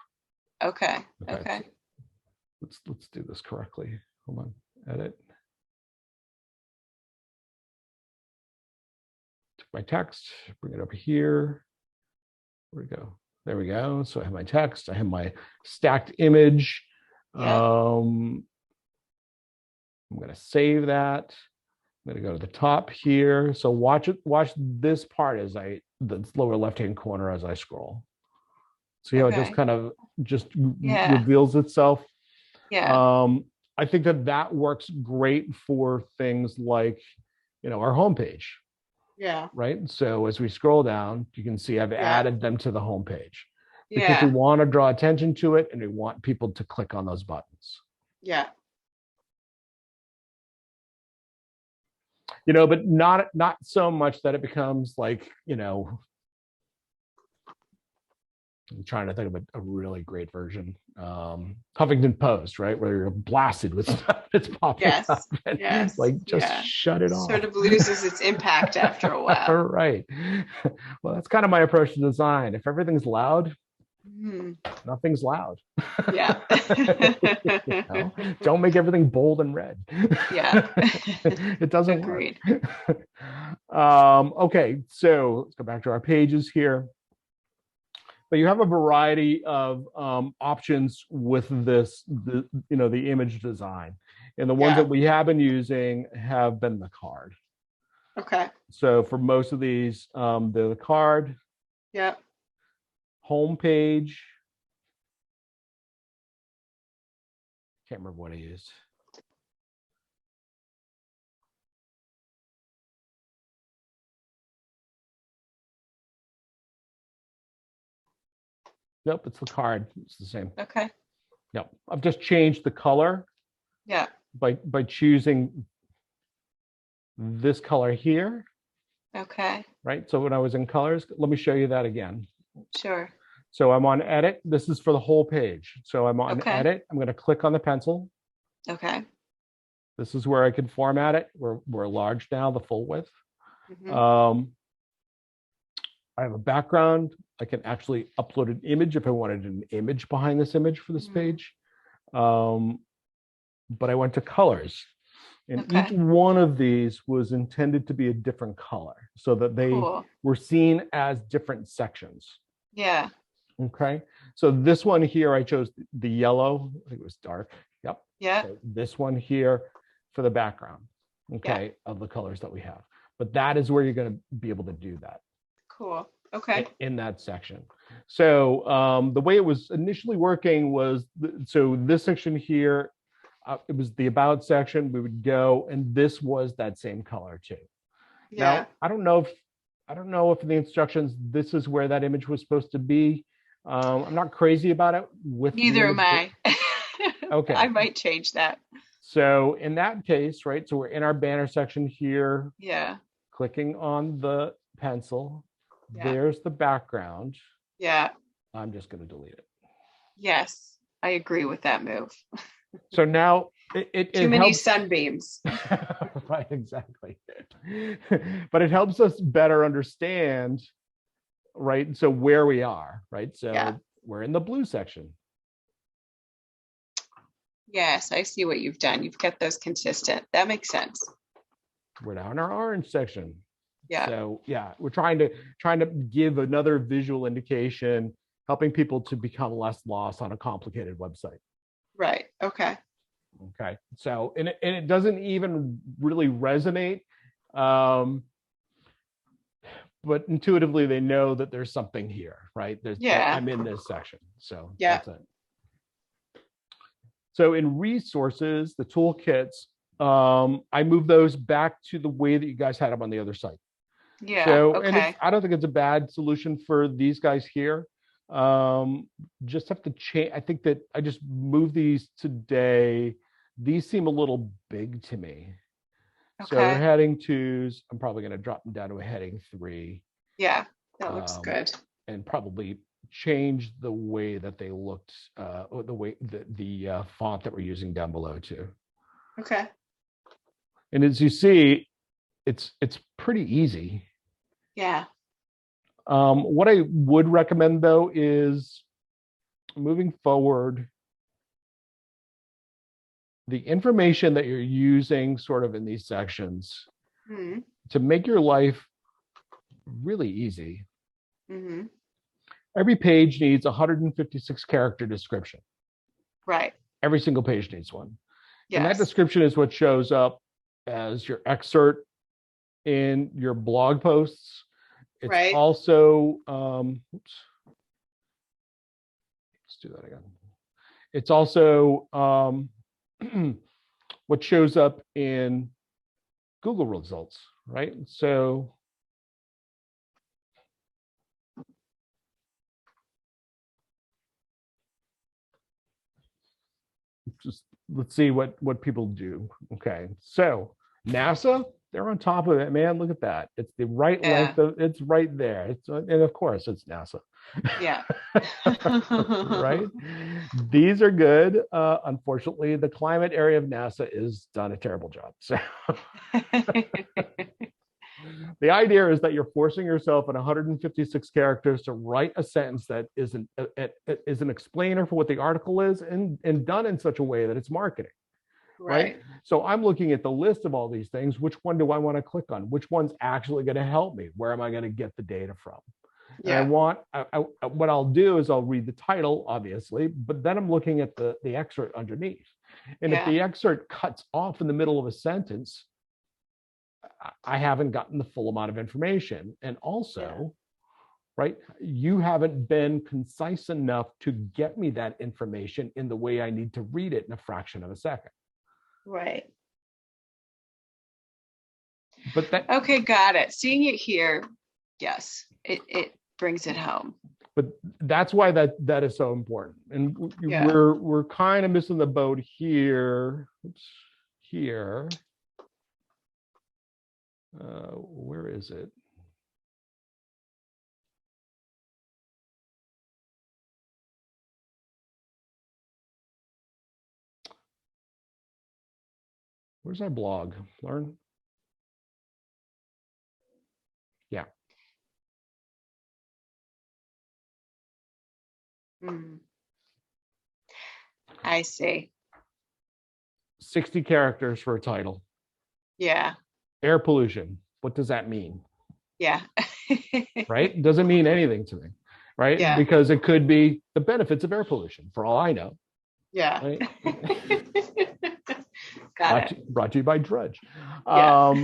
Speaker 2: Okay.
Speaker 1: Let's do this correctly. Hold on, edit. Took my text, bring it over here. Where'd it go? There we go. So I have my text. I have my stacked image.
Speaker 2: Yeah.
Speaker 1: I'm going to save that. I'm going to go to the top here. So watch this part the lower left-hand corner as I scroll. See how it just kind of reveals itself?
Speaker 2: Yeah.
Speaker 1: I think that works great for things like, our homepage.
Speaker 2: Yeah.
Speaker 1: Right. So as we scroll down, you can see I've added them to the homepage because
Speaker 2: Yeah.
Speaker 1: we want to draw attention to it and we want people to click on those buttons.
Speaker 2: Yeah.
Speaker 1: But not so much that it becomes like, I'm trying to think of a really great version. Huffington Post, right? Where you're blasted with stuff that's popping up.
Speaker 2: Yes.
Speaker 1: Shut it off.
Speaker 2: Sort of loses its impact after a while.
Speaker 1: Right. Well, that's kind of my approach to design. If everything's loud, nothing's loud.
Speaker 2: Yeah.
Speaker 1: Don't make everything bold and red.
Speaker 2: Yeah.
Speaker 1: It doesn't
Speaker 2: Agreed.
Speaker 1: work. Okay, so let's go back to our pages here. But you have a variety of options with the image design. And the ones that we have been using have been the card.
Speaker 2: Okay.
Speaker 1: So for most of these, they're the card.
Speaker 2: Yeah.
Speaker 1: Home page. Can't remember what I used. Nope, it's the card. It's the same.
Speaker 2: Okay.
Speaker 1: Yep. I've just changed the color.
Speaker 2: Yeah.
Speaker 1: By choosing this color here.
Speaker 2: Okay.
Speaker 1: Right. So when I was in colors, let me show you that again.
Speaker 2: Sure.
Speaker 1: So I'm on edit. This is for the whole page. So I'm on edit. I'm going to click on the pencil.
Speaker 2: Okay.
Speaker 1: This is where I can format it. We're large now, the full width.
Speaker 2: Mm-hmm.
Speaker 1: I have a background. I can actually upload an image if I wanted an image behind this image for this page. But I went to colors. And each one of these was intended to be a different color so that they were seen as different sections.
Speaker 2: Yeah.
Speaker 1: Okay. So this one here, I chose the yellow. I think it was dark. Yep.
Speaker 2: Yeah.
Speaker 1: So this one here for the background, of the colors that we have. But that is where you're going to be able to do that.
Speaker 2: Cool. Okay.
Speaker 1: In that section. So the way it was initially working was, so this section here, it was the about section. We would go, and this was that same color too.
Speaker 2: Yeah.
Speaker 1: Now, I don't know if in the instructions this is where that image was supposed to be. I'm not crazy about it.
Speaker 2: Neither am I.
Speaker 1: Okay.
Speaker 2: I might change that.
Speaker 1: So in that case, right? So we're in our banner section here.
Speaker 2: Yeah.
Speaker 1: Clicking on the pencil.
Speaker 2: Yeah.
Speaker 1: There's the background.
Speaker 2: Yeah.
Speaker 1: I'm just going to delete it.
Speaker 2: Yes, I agree with that move.
Speaker 1: So now it
Speaker 2: too many
Speaker 1: helps.
Speaker 2: Sunbeams.
Speaker 1: Right, exactly. But it helps us better understand right? So where we are, right? So
Speaker 2: Yeah.
Speaker 1: we're in the blue section.
Speaker 2: Yes, I see what you've done. You've kept those consistent. That makes sense.
Speaker 1: We're now in our orange section.
Speaker 2: Yeah.
Speaker 1: So yeah, we're trying to give another visual indication, helping people to become less lost on a complicated website.
Speaker 2: Right. Okay.
Speaker 1: Okay. So and it doesn't even really resonate. But intuitively they know that there's something here, right? I'm in this section. So
Speaker 2: yeah.
Speaker 1: that's it. So in resources, the toolkits, I move those back to the way that you guys had them on the other site.
Speaker 2: Yeah.
Speaker 1: So,
Speaker 2: okay.
Speaker 1: and I don't think it's a bad solution for these guys here. Just have to change. I think that I just moved these today. These seem a little big to me. So they're heading 2s. I'm probably going to drop them down to a heading 3.
Speaker 2: Yeah, that looks good.
Speaker 1: And probably change the way that they looked, or the way the font that we're using down below too.
Speaker 2: Okay.
Speaker 1: And as you see, it's pretty easy.
Speaker 2: Yeah.
Speaker 1: What I would recommend though is moving forward, the information that you're using sort of in these sections to make your life really easy. Every page needs 156 character description.
Speaker 2: Right.
Speaker 1: Every single page needs one.
Speaker 2: Yes.
Speaker 1: And that description is what shows up as your excerpt in your blog posts. It's
Speaker 2: right.
Speaker 1: Also, let's do that again. It's also what shows up in Google results, right? So just let's see what people do. Okay, so NASA, they're on top of it, man. Look at that. It's the right length of, it's right there. It's, and of course it's NASA.
Speaker 2: Yeah.
Speaker 1: Right. These are good. Unfortunately, the climate area of NASA is done a terrible job. So the idea is that you're forcing yourself in 156 characters to write a sentence that is an explainer for what the article is, and done in such a way that it's marketing. Right. So I'm looking at the list of all these things. Which one do I want to click on? Which one's actually going to help me? Where am I going to get the data from? Yeah. And what I'll do is I'll read the title, obviously, but then I'm looking at the excerpt underneath. And if the excerpt cuts off in the middle of a sentence, I haven't gotten the full amount of information. And also, right, you haven't been concise enough to get me that information in the way I need to read it in a fraction of a second.
Speaker 2: Right.
Speaker 1: But that,
Speaker 2: okay, got it. Seeing it here, yes, it brings it home.
Speaker 1: But that's why that is so important. And we're kind of missing the boat here. Oops, here. Where is it? Where's our blog? Learn. Yeah.
Speaker 2: I see.
Speaker 1: 60 characters for a title.
Speaker 2: Yeah.
Speaker 1: Air pollution. What does that mean?
Speaker 2: Yeah.
Speaker 1: Right? Doesn't mean anything to me. Right?
Speaker 2: Yeah.
Speaker 1: Because it could be the benefits of air pollution, for all I know.
Speaker 2: Yeah.
Speaker 1: Right? Brought to you by Drudge.
Speaker 2: Yeah.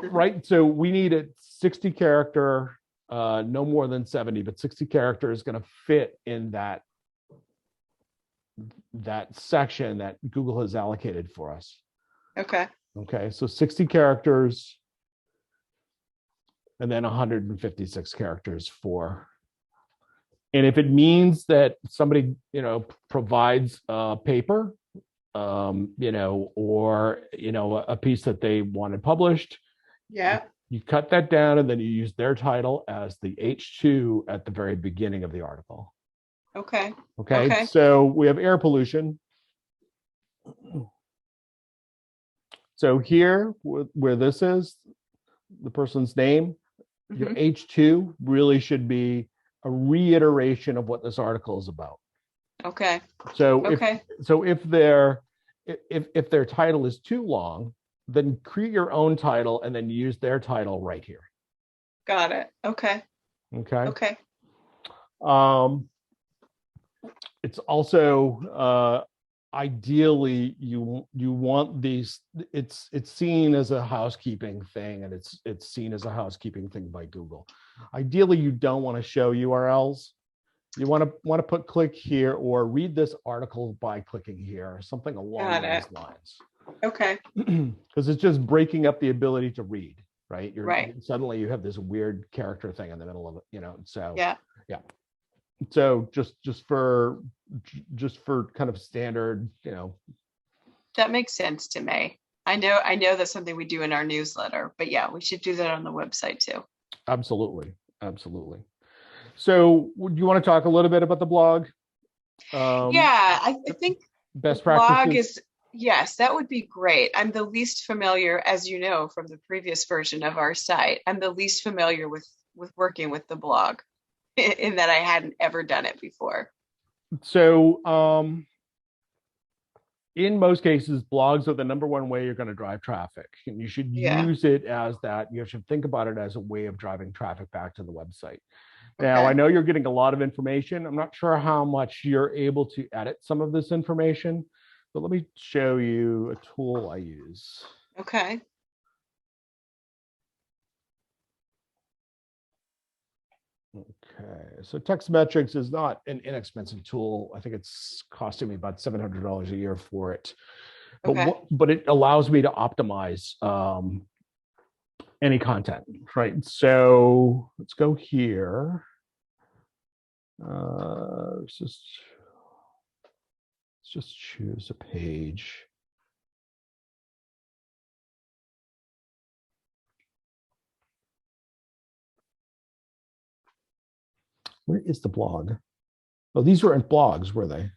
Speaker 1: Right. So we need a 60 character, no more than 70, but 60 characters is going to fit in that section that Google has allocated for us.
Speaker 2: Okay.
Speaker 1: Okay. So 60 characters and then 156 characters for. And if it means that somebody, provides a paper, or, a piece that they wanted published.
Speaker 2: Yeah.
Speaker 1: You cut that down and then you use their title as the H2 at the very beginning of the article.
Speaker 2: Okay.
Speaker 1: Okay. So we have air pollution. So here, where this is, the person's name, your H2 really should be a reiteration of what this article is about.
Speaker 2: Okay.
Speaker 1: So
Speaker 2: Okay.
Speaker 1: if their title is too long, then create your own title and then use their title right here.
Speaker 2: Got it. Okay.
Speaker 1: Okay.
Speaker 2: Okay.
Speaker 1: It's also ideally you want these. It's seen as a housekeeping thing, and it's seen as a housekeeping thing by Google. Ideally, you don't want to show URLs. You want to put click here or read this article by clicking here, something along those lines.
Speaker 2: Okay.
Speaker 1: Because it's just breaking up the ability to read, right?
Speaker 2: Right.
Speaker 1: Suddenly you have this weird character thing in the middle of it, so
Speaker 2: yeah.
Speaker 1: So just for kind of standard,
Speaker 2: That makes sense to me. I know that's something we do in our newsletter, but yeah, we should do that on the website too.
Speaker 1: Absolutely. So do you want to talk a little bit about the blog?
Speaker 2: Yeah, I think
Speaker 1: best
Speaker 2: the blog
Speaker 1: practices.
Speaker 2: yes, that would be great. I'm the least familiar, as you know, from the previous version of our site. I'm the least familiar with working with the blog in that I hadn't ever done it before.
Speaker 1: So in most cases, blogs are the number one way you're going to drive traffic, and you should use it as that. You should think about it as a way of driving traffic back to the website. Now, I know you're getting a lot of information. I'm not sure how much you're able to edit some of this information, but let me show you a tool I use.
Speaker 2: Okay.
Speaker 1: Okay, so Textmetrics is not an inexpensive tool. I think it's costing me about $700 a year for it. But it allows me to optimize any content, right? So let's go here. Let's just choose a page. Where is the blog? Oh, these weren't blogs, were they?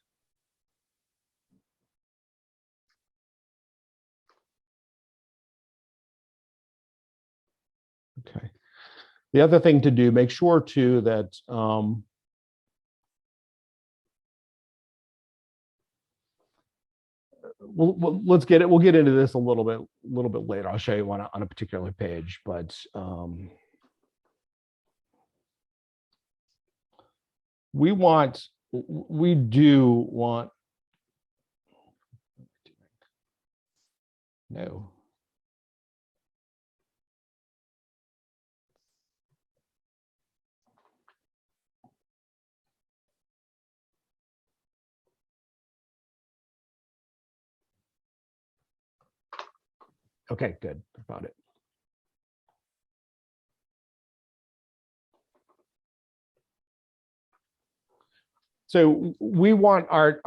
Speaker 1: Okay. The other thing to do, make sure too that let's get it. We'll get into this a little bit later. I'll show you on a particular page, but we do want. No. Okay, good. I found it. So we want our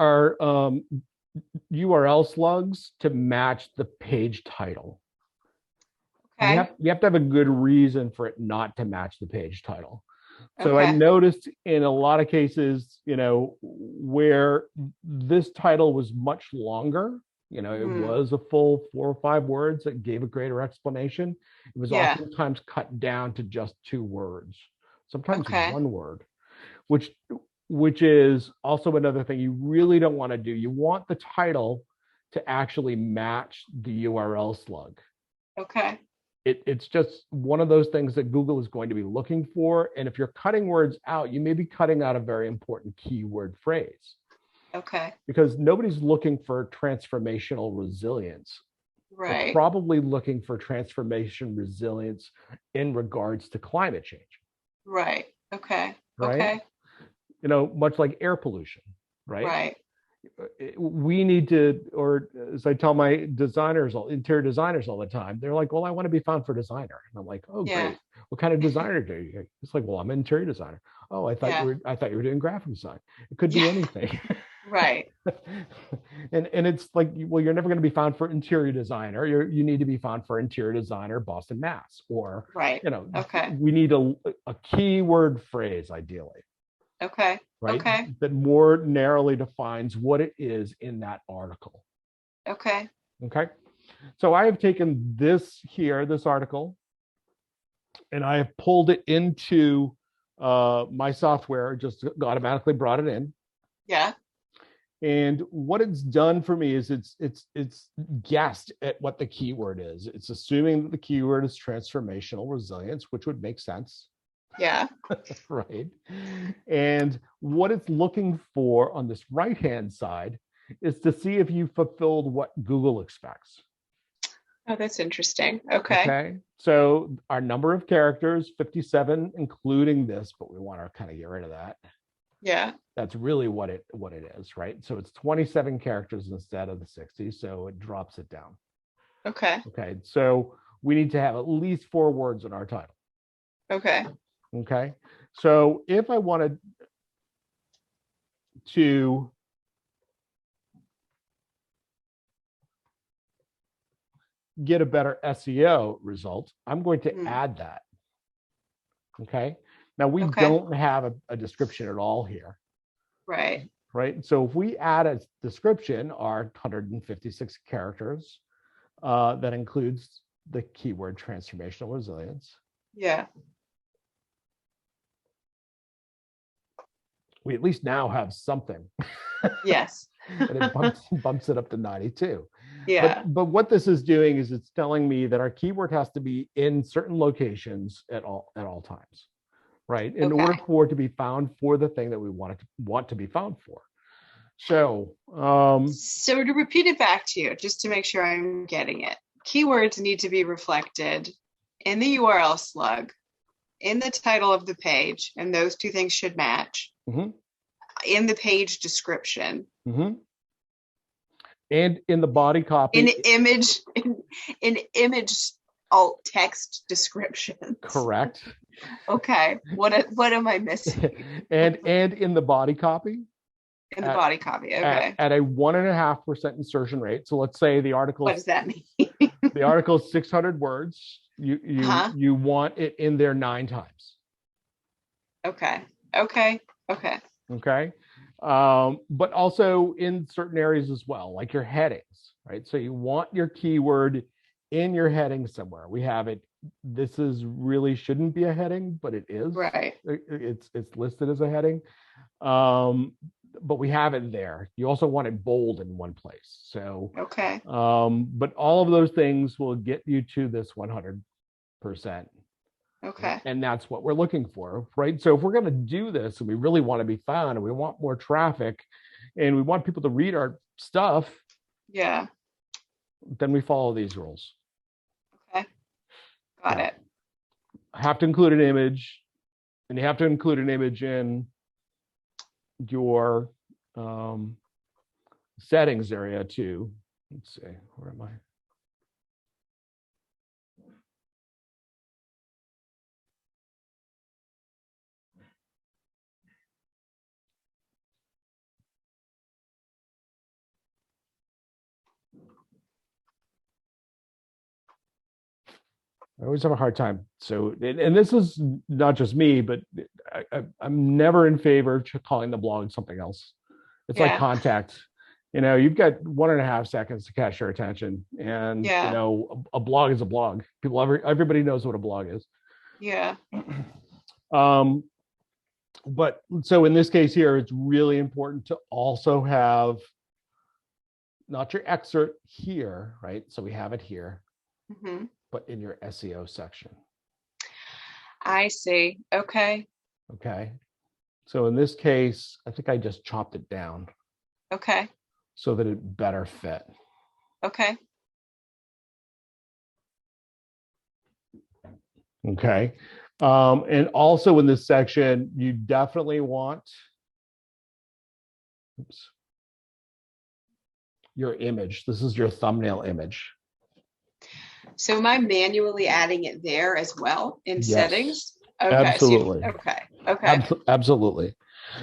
Speaker 1: URL slugs to match the page title.
Speaker 2: Okay.
Speaker 1: You have to have a good reason for it not to match the page title. So I noticed in a lot of cases, where this title was much longer, it was a full 4 or 5 words that gave a greater explanation. It was oftentimes cut down to just 2 words, sometimes 1 word, which is also another thing you really don't want to do. You want the title to actually match the URL slug.
Speaker 2: Okay.
Speaker 1: It's just one of those things that Google is going to be looking for. And if you're cutting words out, you may be cutting out a very important keyword phrase.
Speaker 2: Okay.
Speaker 1: Because nobody's looking for transformational resilience.
Speaker 2: Right.
Speaker 1: They're probably looking for transformation resilience in regards to climate change.
Speaker 2: Right. Okay.
Speaker 1: Right.
Speaker 2: Okay.
Speaker 1: Much like air pollution, right?
Speaker 2: Right.
Speaker 1: We need to, or as I tell my interior designers all the time, they're like, well, I want to be found for designer. And I'm like, oh, great. What kind of designer do you? It's like, well, I'm an interior designer. Oh, I thought you were doing graphic design. It could be anything.
Speaker 2: Right.
Speaker 1: and it's like, well, you're never going to be found for interior designer. You need to be found for interior designer, Boston, Mass, or, we need a keyword phrase ideally.
Speaker 2: Okay.
Speaker 1: Right.
Speaker 2: Okay.
Speaker 1: That more narrowly defines what it is in that article.
Speaker 2: Okay.
Speaker 1: Okay. So I have taken this article, and I have pulled it into my software just automatically brought it in.
Speaker 2: Yeah.
Speaker 1: And what it's done for me is it's guessed at what the keyword is. It's assuming that the keyword is transformational resilience, which would make sense.
Speaker 2: Yeah.
Speaker 1: Right. And what it's looking for on this right-hand side is to see if you fulfilled what Google expects.
Speaker 2: Oh, that's interesting. Okay.
Speaker 1: Okay. So our number of characters, 57, including this, but we want to kind of get rid of that.
Speaker 2: Yeah.
Speaker 1: That's really what it is, right? So it's 27 characters instead of the 60, so it drops it down.
Speaker 2: Okay.
Speaker 1: Okay. So we need to have at least 4 words in our title.
Speaker 2: Okay.
Speaker 1: Okay. So if I wanted to get a better SEO result, I'm going to add that. Okay. Now we don't have a description at all here.
Speaker 2: Right.
Speaker 1: Right. So if we add a description, our 156 characters, that includes the keyword transformational resilience.
Speaker 2: Yeah.
Speaker 1: We at least now have something.
Speaker 2: Yes.
Speaker 1: And it bumps it up to 92.
Speaker 2: Yeah.
Speaker 1: But what this is doing is it's telling me that our keyword has to be in certain locations at all times, right? In order for it to be found for the thing that we want to be found for. So
Speaker 2: so to repeat it back to you, just to make sure I'm getting it, keywords need to be reflected in the URL slug, in the title of the page, and those 2 things should match. In the page description.
Speaker 1: And in the body copy.
Speaker 2: In image alt text description.
Speaker 1: Correct.
Speaker 2: Okay. What am I missing?
Speaker 1: and in the body copy.
Speaker 2: In the body copy. Okay.
Speaker 1: At a 1.5% insertion rate. So let's say the article.
Speaker 2: What does that mean?
Speaker 1: The article is 600 words. You want it in there 9 times.
Speaker 2: Okay.
Speaker 1: But also in certain areas as well, like your headings, right? So you want your keyword in your heading somewhere. We have it. This is really shouldn't be a heading, but it is.
Speaker 2: Right.
Speaker 1: It's listed as a heading. But we have it there. You also want it bold in one place. So but all of those things will get you to this 100%.
Speaker 2: Okay.
Speaker 1: And that's what we're looking for, right? So if we're going to do this and we really want to be found and we want more traffic and we want people to read our stuff,
Speaker 2: then
Speaker 1: we follow these rules.
Speaker 2: Okay. Got it.
Speaker 1: Have to include an image, and you have to include an image in your settings area too. Let's see, where am I? I always have a hard time. So, and this is not just me, but I'm never in favor of calling the blog something else. It's like contact. You've got 1.5 seconds to catch your attention, and a blog is a blog. Everybody knows what a blog is.
Speaker 2: Yeah.
Speaker 1: But so in this case here, it's really important to also have not your excerpt here, right? So we have it here. But in your SEO section.
Speaker 2: I see. Okay.
Speaker 1: So in this case, I think I just chopped it down.
Speaker 2: Okay.
Speaker 1: So that it better fit.
Speaker 2: Okay.
Speaker 1: Okay. And also in this section, you definitely want your image. This is your thumbnail image.
Speaker 2: So am I manually adding it there as well in settings? Okay.
Speaker 1: Absolutely.
Speaker 2: Okay.
Speaker 1: Absolutely.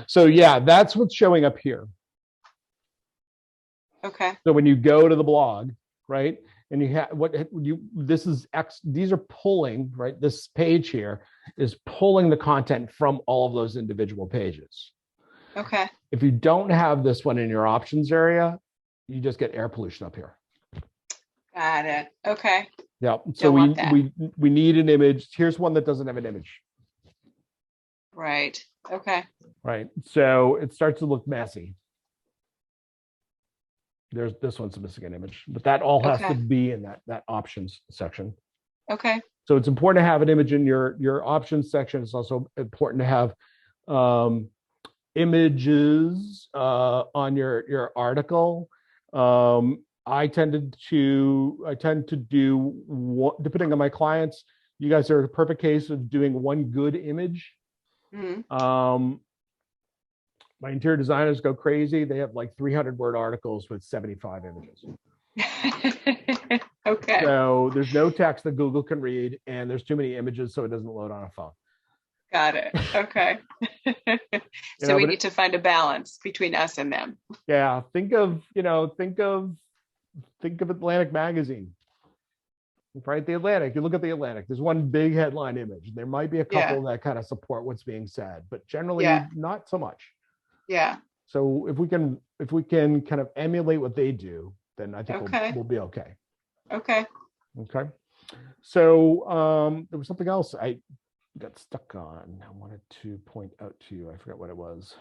Speaker 1: So that's what's showing up here.
Speaker 2: Okay.
Speaker 1: So when you go to the blog, right, and you have these are pulling, right? This page here is pulling the content from all of those individual pages.
Speaker 2: Okay.
Speaker 1: If you don't have this one in your options area, you just get air pollution up here.
Speaker 2: Got it. Okay.
Speaker 1: Yeah. So we need an image. Here's one that doesn't have an image.
Speaker 2: Right. Okay.
Speaker 1: Right. So it starts to look messy. There's this one's missing an image, but that all has to
Speaker 2: Okay.
Speaker 1: be in that options section.
Speaker 2: Okay.
Speaker 1: So it's important to have an image in your options section. It's also important to have images on your article. I tend to do what, depending on my clients. You guys are a perfect case of doing one good image.
Speaker 2: Mm-hmm.
Speaker 1: My interior designers go crazy. They have like 300-word articles with 75 images.
Speaker 2: Okay.
Speaker 1: So there's no text that Google can read, and there's too many images, so it doesn't load on a phone.
Speaker 2: Got it. Okay. So we need to find a balance between us and them.
Speaker 1: Yeah. Think of Atlantic Magazine. Right, the Atlantic. You look at the Atlantic. There's one big headline image. There might be a couple that kind of support what's being said, but generally not so much.
Speaker 2: Yeah.
Speaker 1: So if we can kind of emulate what they do, then I think we'll be okay.
Speaker 2: Okay.
Speaker 1: Okay. So there was something else I got stuck on. I wanted to point out to you. I forgot what it was.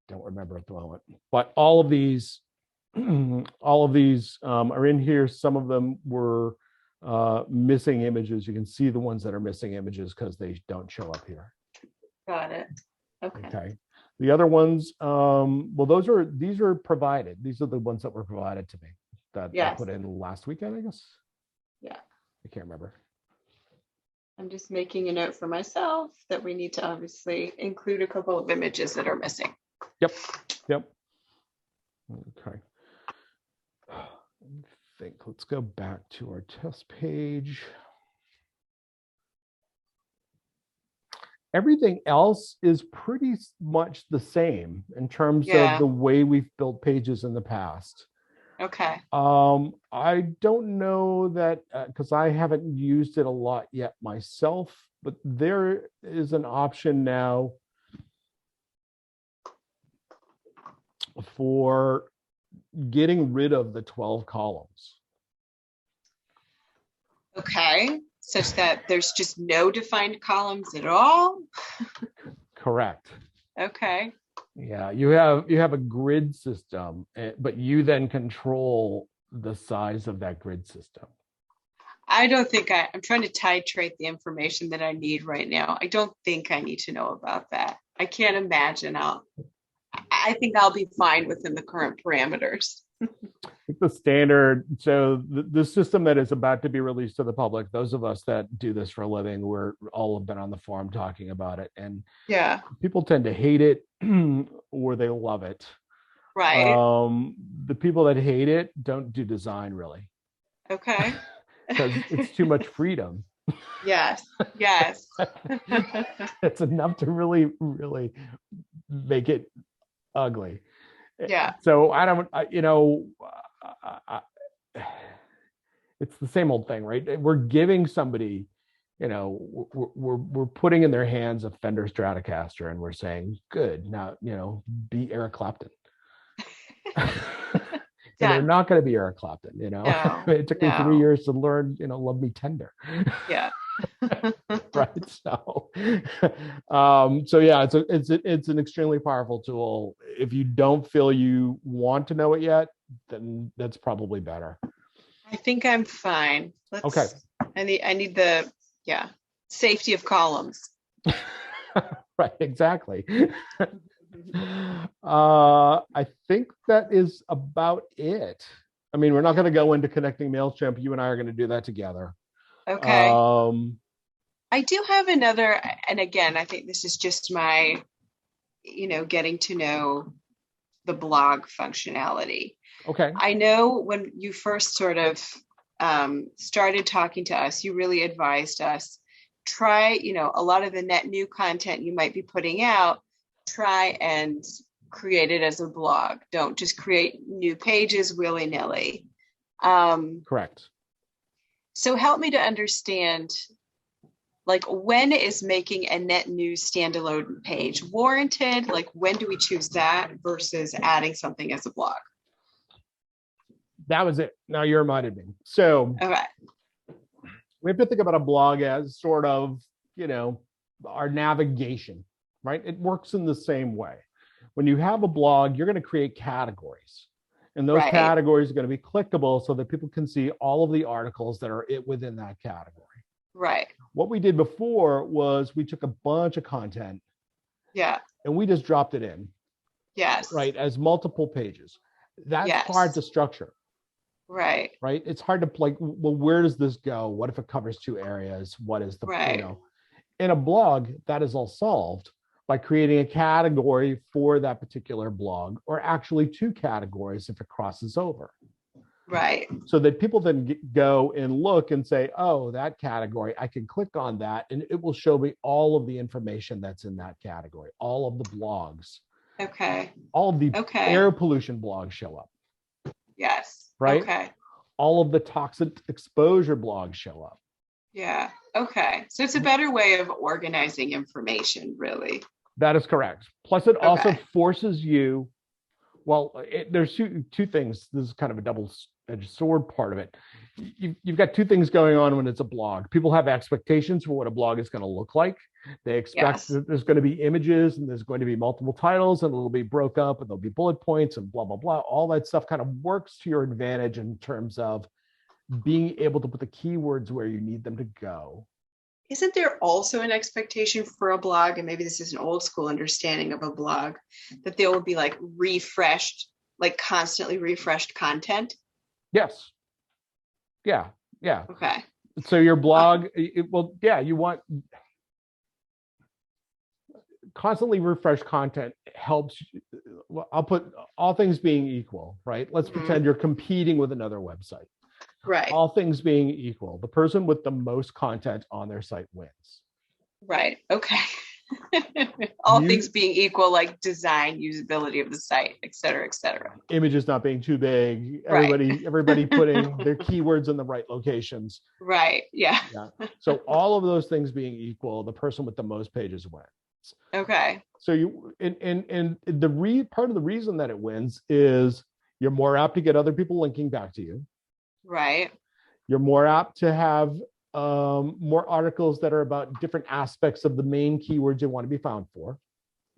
Speaker 1: Don't remember at the moment, but all of these are in here. Some of them were missing images. You can see the ones that are missing images because they don't show up here.
Speaker 2: Got it. Okay.
Speaker 1: Okay. The other ones, well, these are provided. These are the ones that were provided to me that I put in last weekend, I guess.
Speaker 2: Yeah.
Speaker 1: I can't remember.
Speaker 2: I'm just making a note for myself that we need to obviously include a couple of images that are missing.
Speaker 1: Yep. Okay. Let's go back to our test page. Everything else is pretty much the same in terms of the way we've built pages in the past.
Speaker 2: Okay.
Speaker 1: I don't know that because I haven't used it a lot yet myself, but there is an option now for getting rid of the 12 columns.
Speaker 2: Okay. Such that there's just no defined columns at all?
Speaker 1: Correct.
Speaker 2: Okay.
Speaker 1: Yeah, you have a grid system, but you then control the size of that grid system.
Speaker 2: I don't think I'm trying to titrate the information that I need right now. I don't think I need to know about that. I can't imagine. I think I'll be fine within the current parameters.
Speaker 1: The standard, so the system that is about to be released to the public, those of us that do this for a living, we're all have been on the forum talking about it, and people tend to hate it or they love it.
Speaker 2: Right.
Speaker 1: The people that hate it don't do design really.
Speaker 2: Okay.
Speaker 1: Because it's too much freedom.
Speaker 2: Yes.
Speaker 1: It's enough to really make it ugly.
Speaker 2: Yeah.
Speaker 1: So it's the same old thing, right? We're giving somebody, we're putting in their hands a Fender Stratocaster, and we're saying, good, now, be Eric Clapton. So they're not going to be Eric Clapton,
Speaker 2: No,
Speaker 1: it took me 3 years to learn, Love Me Tender.
Speaker 2: Yeah.
Speaker 1: Right. So yeah, it's an extremely powerful tool. If you don't feel you want to know it yet, then that's probably better.
Speaker 2: I think I'm fine.
Speaker 1: Okay.
Speaker 2: I need the safety of columns.
Speaker 1: Right, exactly. I think that is about it. I mean, we're not going to go into connecting MailChimp. You and I are going to do that together.
Speaker 2: Okay. I do have another, and again, I think this is just my, getting to know the blog functionality.
Speaker 1: Okay.
Speaker 2: I know when you first sort of started talking to us, you really advised us, try, a lot of the net new content you might be putting out, try and create it as a blog. Don't just create new pages willy-nilly.
Speaker 1: Correct.
Speaker 2: So help me to understand, like, when is making a net new standalone page warranted? Like, when do we choose that versus adding something as a blog?
Speaker 1: That was it. Now you reminded me. So
Speaker 2: Okay.
Speaker 1: we have to think about a blog as sort of, our navigation, right? It works in the same way. When you have a blog, you're going to create categories. And those
Speaker 2: Right.
Speaker 1: categories are going to be clickable so that people can see all of the articles that are within that category.
Speaker 2: Right.
Speaker 1: What we did before was we took a bunch of content
Speaker 2: Yeah.
Speaker 1: and we just dropped it in,
Speaker 2: Yes.
Speaker 1: right, as multiple pages. That's
Speaker 2: Yes.
Speaker 1: hard to structure,
Speaker 2: Right.
Speaker 1: right? It's hard to like, well, where does this go? What if it covers two areas? What is the,
Speaker 2: Right.
Speaker 1: In a blog, that is all solved by creating a category for that particular blog, or actually two categories if it crosses over.
Speaker 2: Right.
Speaker 1: So that people then go and look and say, oh, that category, I can click on that and it will show me all of the information that's in that category, all of the blogs,
Speaker 2: Okay.
Speaker 1: all of the
Speaker 2: Okay.
Speaker 1: air pollution blogs show up,
Speaker 2: Yes.
Speaker 1: right?
Speaker 2: Okay.
Speaker 1: All of the toxic exposure blogs show up.
Speaker 2: Yeah. Okay. So it's a better way of organizing information, really.
Speaker 1: That is correct. Plus, it also
Speaker 2: Okay.
Speaker 1: forces you, there's two things. This is kind of a double-edged sword part of it. You've got two things going on when it's a blog. People have expectations for what a blog is going to look like. They expect
Speaker 2: Yes.
Speaker 1: that there's going to be images and there's going to be multiple titles and it'll be broke up and there'll be bullet points and blah, blah, blah. All that stuff kind of works to your advantage in terms of being able to put the keywords where you need them to go.
Speaker 2: Isn't there also an expectation for a blog, and maybe this is an old school understanding of a blog, that there will be like refreshed, like constantly refreshed content?
Speaker 1: Yes. Yeah. Yeah.
Speaker 2: Okay.
Speaker 1: So your blog, you want constantly refreshed content helps. I'll put all things being equal, right? Let's pretend you're competing with another website.
Speaker 2: Right.
Speaker 1: All things being equal, the person with the most content on their site wins.
Speaker 2: Right. Okay. All things being equal, like design, usability of the site, et cetera, et cetera.
Speaker 1: Images not being too big,
Speaker 2: Right.
Speaker 1: everybody putting their keywords in the right locations.
Speaker 2: Right. Yeah.
Speaker 1: So all of those things being equal, the person with the most pages wins.
Speaker 2: Okay.
Speaker 1: So part of the reason that it wins is you're more apt to get other people linking back to you.
Speaker 2: Right.
Speaker 1: You're more apt to have more articles that are about different aspects of the main keywords you want to be found for.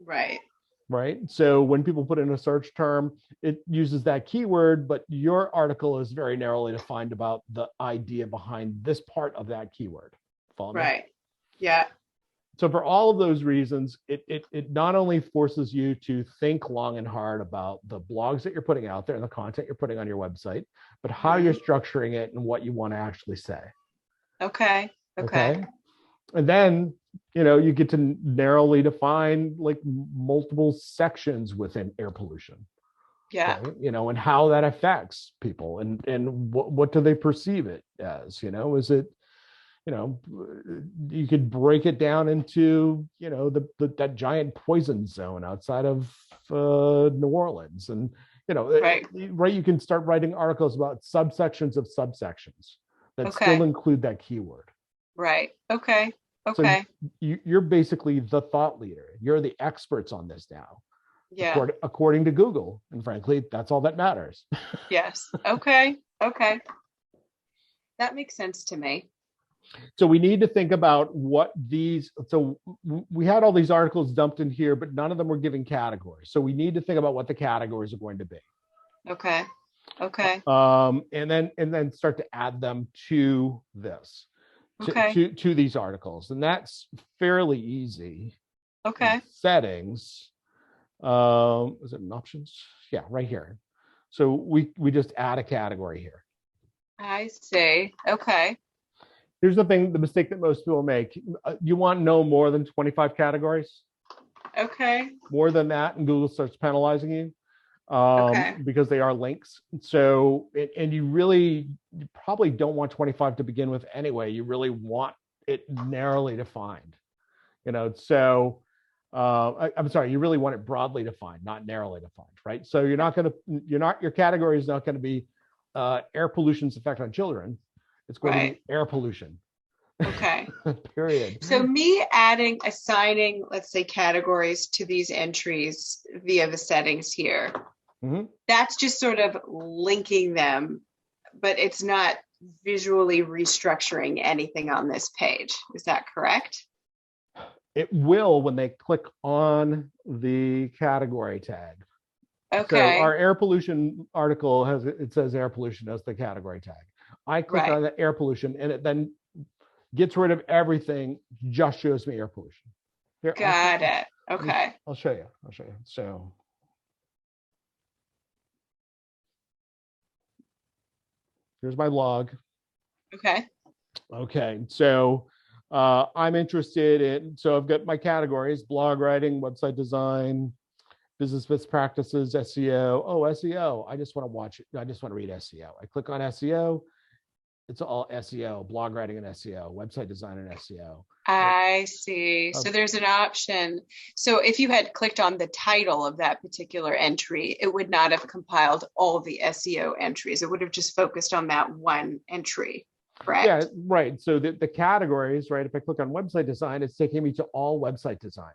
Speaker 2: Right.
Speaker 1: Right. So when people put in a search term, it uses that keyword, but your article is very narrowly defined about the idea behind this part of that keyword. Follow me?
Speaker 2: Right. Yeah.
Speaker 1: So for all of those reasons, it not only forces you to think long and hard about the blogs that you're putting out there and the content you're putting on your website, but how you're structuring it and what you want to actually say.
Speaker 2: Okay. Okay.
Speaker 1: And then, you get to narrowly define like multiple sections within air pollution.
Speaker 2: Yeah.
Speaker 1: Right? And how that affects people and what do they perceive it as, is it, you could break it down into, that giant poison zone outside of New Orleans. And,
Speaker 2: Right.
Speaker 1: You can start writing articles about subsections of subsections that still include that keyword.
Speaker 2: Right. Okay. Okay.
Speaker 1: So you're basically the thought leader. You're the experts on this now.
Speaker 2: Yeah.
Speaker 1: According to Google. And frankly, that's all that matters.
Speaker 2: Yes. Okay. Okay. That makes sense to me.
Speaker 1: So we need to think about so we had all these articles dumped in here, but none of them were giving categories. So we need to think about what the categories are going to be.
Speaker 2: Okay. Okay.
Speaker 1: And then start to add them to this, to these articles. And that's fairly easy.
Speaker 2: Okay.
Speaker 1: Settings. Is it in options? Yeah, right here. So we just add a category here.
Speaker 2: I see. Okay.
Speaker 1: Here's the mistake that most people make. You want no more than 25 categories.
Speaker 2: Okay.
Speaker 1: More than that, and Google starts penalizing you because they are links. So, and you probably don't want 25 to begin with anyway. You really want it narrowly defined. So I'm sorry, you really want it broadly defined, not narrowly defined, right? So your category is not going to be air pollution's effect on children. It's going to be air pollution.
Speaker 2: Okay.
Speaker 1: Period.
Speaker 2: So me assigning, let's say, categories to these entries via the settings here,
Speaker 1: Mhm.
Speaker 2: That's just sort of linking them, but it's not visually restructuring anything on this page. Is that correct?
Speaker 1: It will when they click on the category tag. So
Speaker 2: Okay.
Speaker 1: our air pollution article it says air pollution as the category tag. I click
Speaker 2: Right.
Speaker 1: on the air pollution and it then gets rid of everything, just shows me air pollution. Here,
Speaker 2: Got it. Okay.
Speaker 1: I'll show you. So here's my log.
Speaker 2: Okay.
Speaker 1: Okay, so I'm interested in, so I've got my categories: blog writing, website design, business best practices, SEO. Oh, SEO. I just want to watch it. I just want to read SEO. I click on SEO. It's all SEO, blog writing and SEO, website design and SEO.
Speaker 2: I see. So there's an option. So if you had clicked on the title of that particular entry, it would not have compiled all the SEO entries. It would have just focused on that one entry, correct?
Speaker 1: Yeah, right. So the categories, right? If I click on website design, it's taking me to all website design,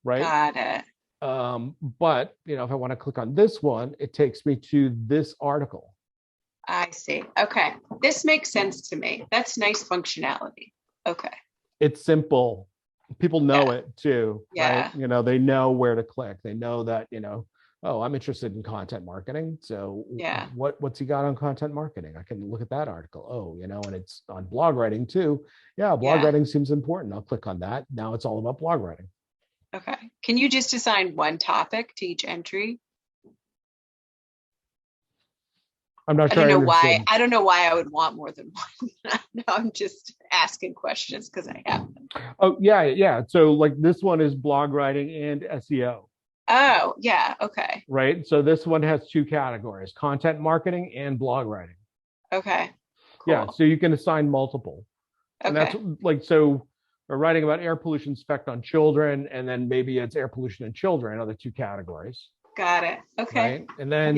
Speaker 1: right?
Speaker 2: Got it.
Speaker 1: But if I want to click on this one, it takes me to this article.
Speaker 2: I see. Okay. This makes sense to me. That's nice functionality. Okay.
Speaker 1: It's simple. People know it too,
Speaker 2: Yeah.
Speaker 1: right? They know where to click. They know that, oh, I'm interested in content marketing. So
Speaker 2: Yeah.
Speaker 1: what's he got on content marketing? I can look at that article. Oh, and it's on blog writing too. Yeah, blog writing seems important. I'll click on that. Now it's all about blog writing.
Speaker 2: Okay. Can you just assign one topic to each entry?
Speaker 1: I'm not sure.
Speaker 2: I don't know why I would want more than one. No, I'm just asking questions because I have them.
Speaker 1: Oh, yeah. So like this one is blog writing and SEO.
Speaker 2: Oh, yeah. Okay.
Speaker 1: Right. So this one has two categories: content marketing and blog writing.
Speaker 2: Okay. Cool.
Speaker 1: Yeah. So you can assign multiple. And that's like, so we're writing about air pollution's effect on children, and then maybe it's air pollution in children, other two categories.
Speaker 2: Got it. Okay.
Speaker 1: Right? And then,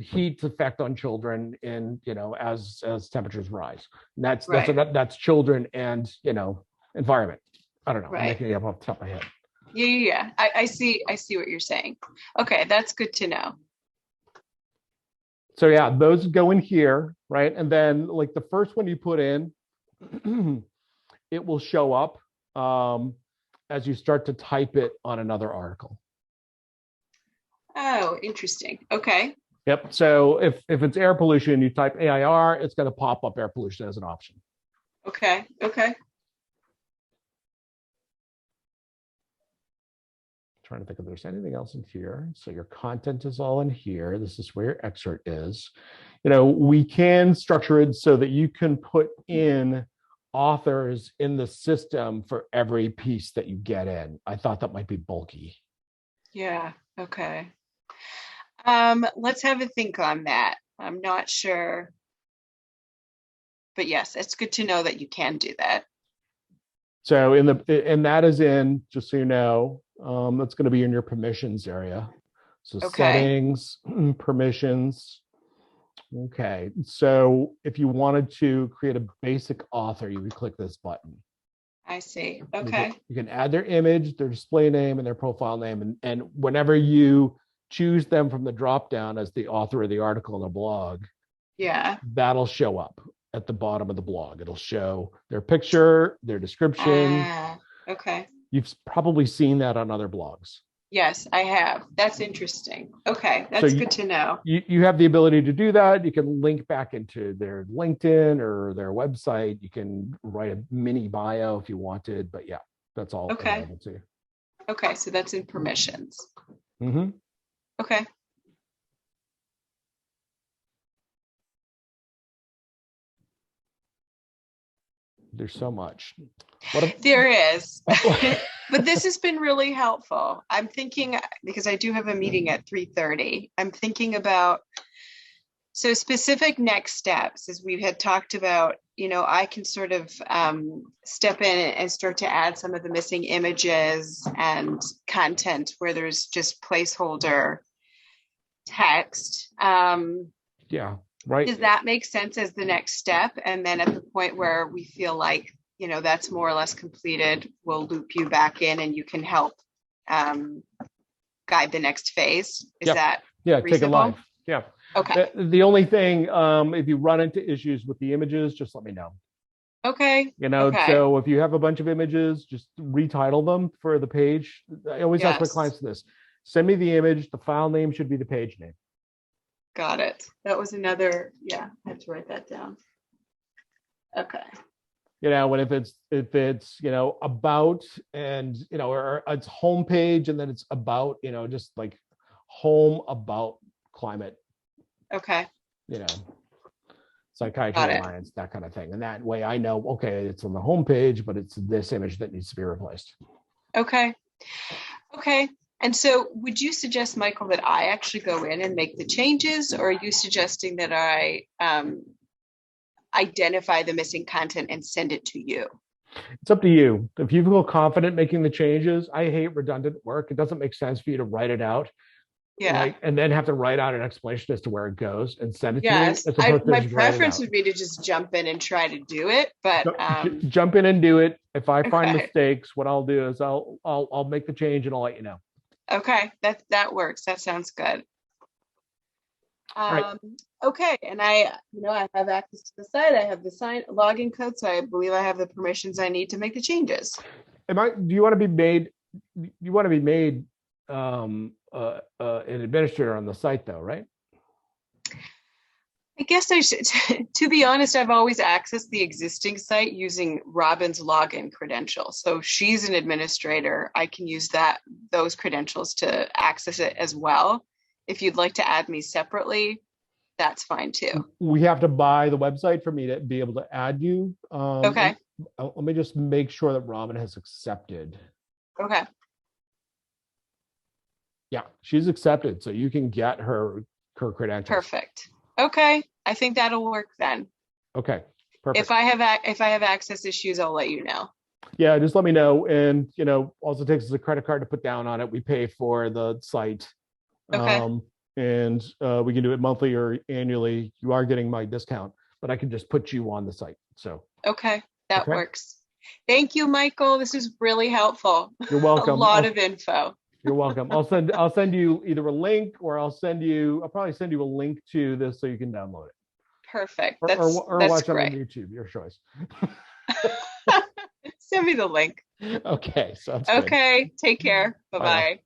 Speaker 1: heat's effect on children in, as temperatures rise. And that's children and, environment. I don't know. I'm making it up off the top of my head.
Speaker 2: Yeah. I see what you're saying. Okay. That's good to know.
Speaker 1: So yeah, those go in here, right? And then like the first one you put in, it will show up as you start to type it on another article.
Speaker 2: Oh, interesting. Okay.
Speaker 1: Yep. So if it's air pollution, you type AIR, it's going to pop up air pollution as an option.
Speaker 2: Okay.
Speaker 1: Trying to think if there's anything else in here. So your content is all in here. This is where your excerpt is. We can structure it so that you can put in authors in the system for every piece that you get in. I thought that might be bulky.
Speaker 2: Yeah. Okay. Let's have a think on that. I'm not sure. But yes, it's good to know that you can do that.
Speaker 1: So and that is in, just so you know, that's going to be in your permissions area. So settings, permissions. Okay. So if you wanted to create a basic author, you would click this button.
Speaker 2: I see. Okay.
Speaker 1: You can add their image, their display name, and their profile name. And whenever you choose them from the drop down as the author of the article in the blog, that'll show up at the bottom of the blog. It'll show their picture, their description.
Speaker 2: Okay.
Speaker 1: You've probably seen that on other blogs.
Speaker 2: Yes, I have. That's interesting. Okay, that's good to know.
Speaker 1: You have the ability to do that. You can link back into their LinkedIn or their website. You can write a mini bio if you wanted, but yeah, that's all available to you.
Speaker 2: Okay, so that's in permissions.
Speaker 1: Mm-hmm.
Speaker 2: Okay.
Speaker 1: There's so much.
Speaker 2: There is. But this has been really helpful. I'm thinking, because I do have a meeting at 3:30, I'm thinking about, so specific next steps, as we had talked about, I can sort of step in and start to add some of the missing images and content where there's just placeholder text.
Speaker 1: Yeah. Right.
Speaker 2: Does that make sense as the next step? And then at the point where we feel like, that's more or less completed, we'll loop you back in and you can help guide the next phase. Is
Speaker 1: Yep.
Speaker 2: that
Speaker 1: Yeah, take it
Speaker 2: reasonable?
Speaker 1: live. Yeah.
Speaker 2: Okay.
Speaker 1: The only thing, if you run into issues with the images, just let me know.
Speaker 2: Okay. Okay.
Speaker 1: So if you have a bunch of images, just retitle them for the page. I always ask my
Speaker 2: Yes.
Speaker 1: clients this. Send me the image. The file name should be the page name.
Speaker 2: Got it. That was another, I have to write that down. Okay.
Speaker 1: And if it's about, and or it's homepage, and then it's about, just like home about climate,
Speaker 2: Okay.
Speaker 1: Psychiatry Alliance, that kind of thing. And that way I know, okay, it's on the homepage, but it's this image that needs to be replaced.
Speaker 2: Okay. Okay. And so would you suggest, Michael, that I actually go in and make the changes, or are you suggesting that I identify the missing content and send it to you?
Speaker 1: It's up to you. If you feel confident making the changes, I hate redundant work. It doesn't make sense for you to write it out.
Speaker 2: Yeah.
Speaker 1: And then have to write out an explanation as to where it goes and send it
Speaker 2: yes.
Speaker 1: to me.
Speaker 2: My preference would be to just jump in and try to do it, but
Speaker 1: jump in and do it. If I find mistakes, what I'll do is I'll make the change and I'll let you know.
Speaker 2: Okay, that works. That sounds good.
Speaker 1: Right.
Speaker 2: Okay, and I have access to the site. I have the login code, so I believe I have the permissions I need to make the changes.
Speaker 1: Do you want to be made? You want to be made an administrator on the site, though, right?
Speaker 2: I guess I should. To be honest, I've always accessed the existing site using Robin's login credentials. So she's an administrator. I can use those credentials to access it as well. If you'd like to add me separately, that's fine too.
Speaker 1: We have to buy the website for me to be able to add you.
Speaker 2: Okay.
Speaker 1: Let me just make sure that Robin has accepted.
Speaker 2: Okay.
Speaker 1: Yeah, she's accepted, so you can get her credentials.
Speaker 2: Perfect. Okay, I think that'll work then.
Speaker 1: Okay, perfect.
Speaker 2: If I have access issues, I'll let you know.
Speaker 1: Yeah, just let me know. And also takes us a credit card to put down on it. We pay for the site.
Speaker 2: Okay.
Speaker 1: And we can do it monthly or annually. You are getting my discount, but I can just put you on the site. So
Speaker 2: okay, that works. Thank you, Michael. This is really helpful.
Speaker 1: You're welcome.
Speaker 2: A lot of info.
Speaker 1: You're welcome. I'll send you either a link, or I'll probably send you a link to this so you can download it.
Speaker 2: Perfect.
Speaker 1: Or watch it on YouTube, your choice.
Speaker 2: Send me the link.
Speaker 1: Okay. Sounds
Speaker 2: okay. Take care. Bye-bye.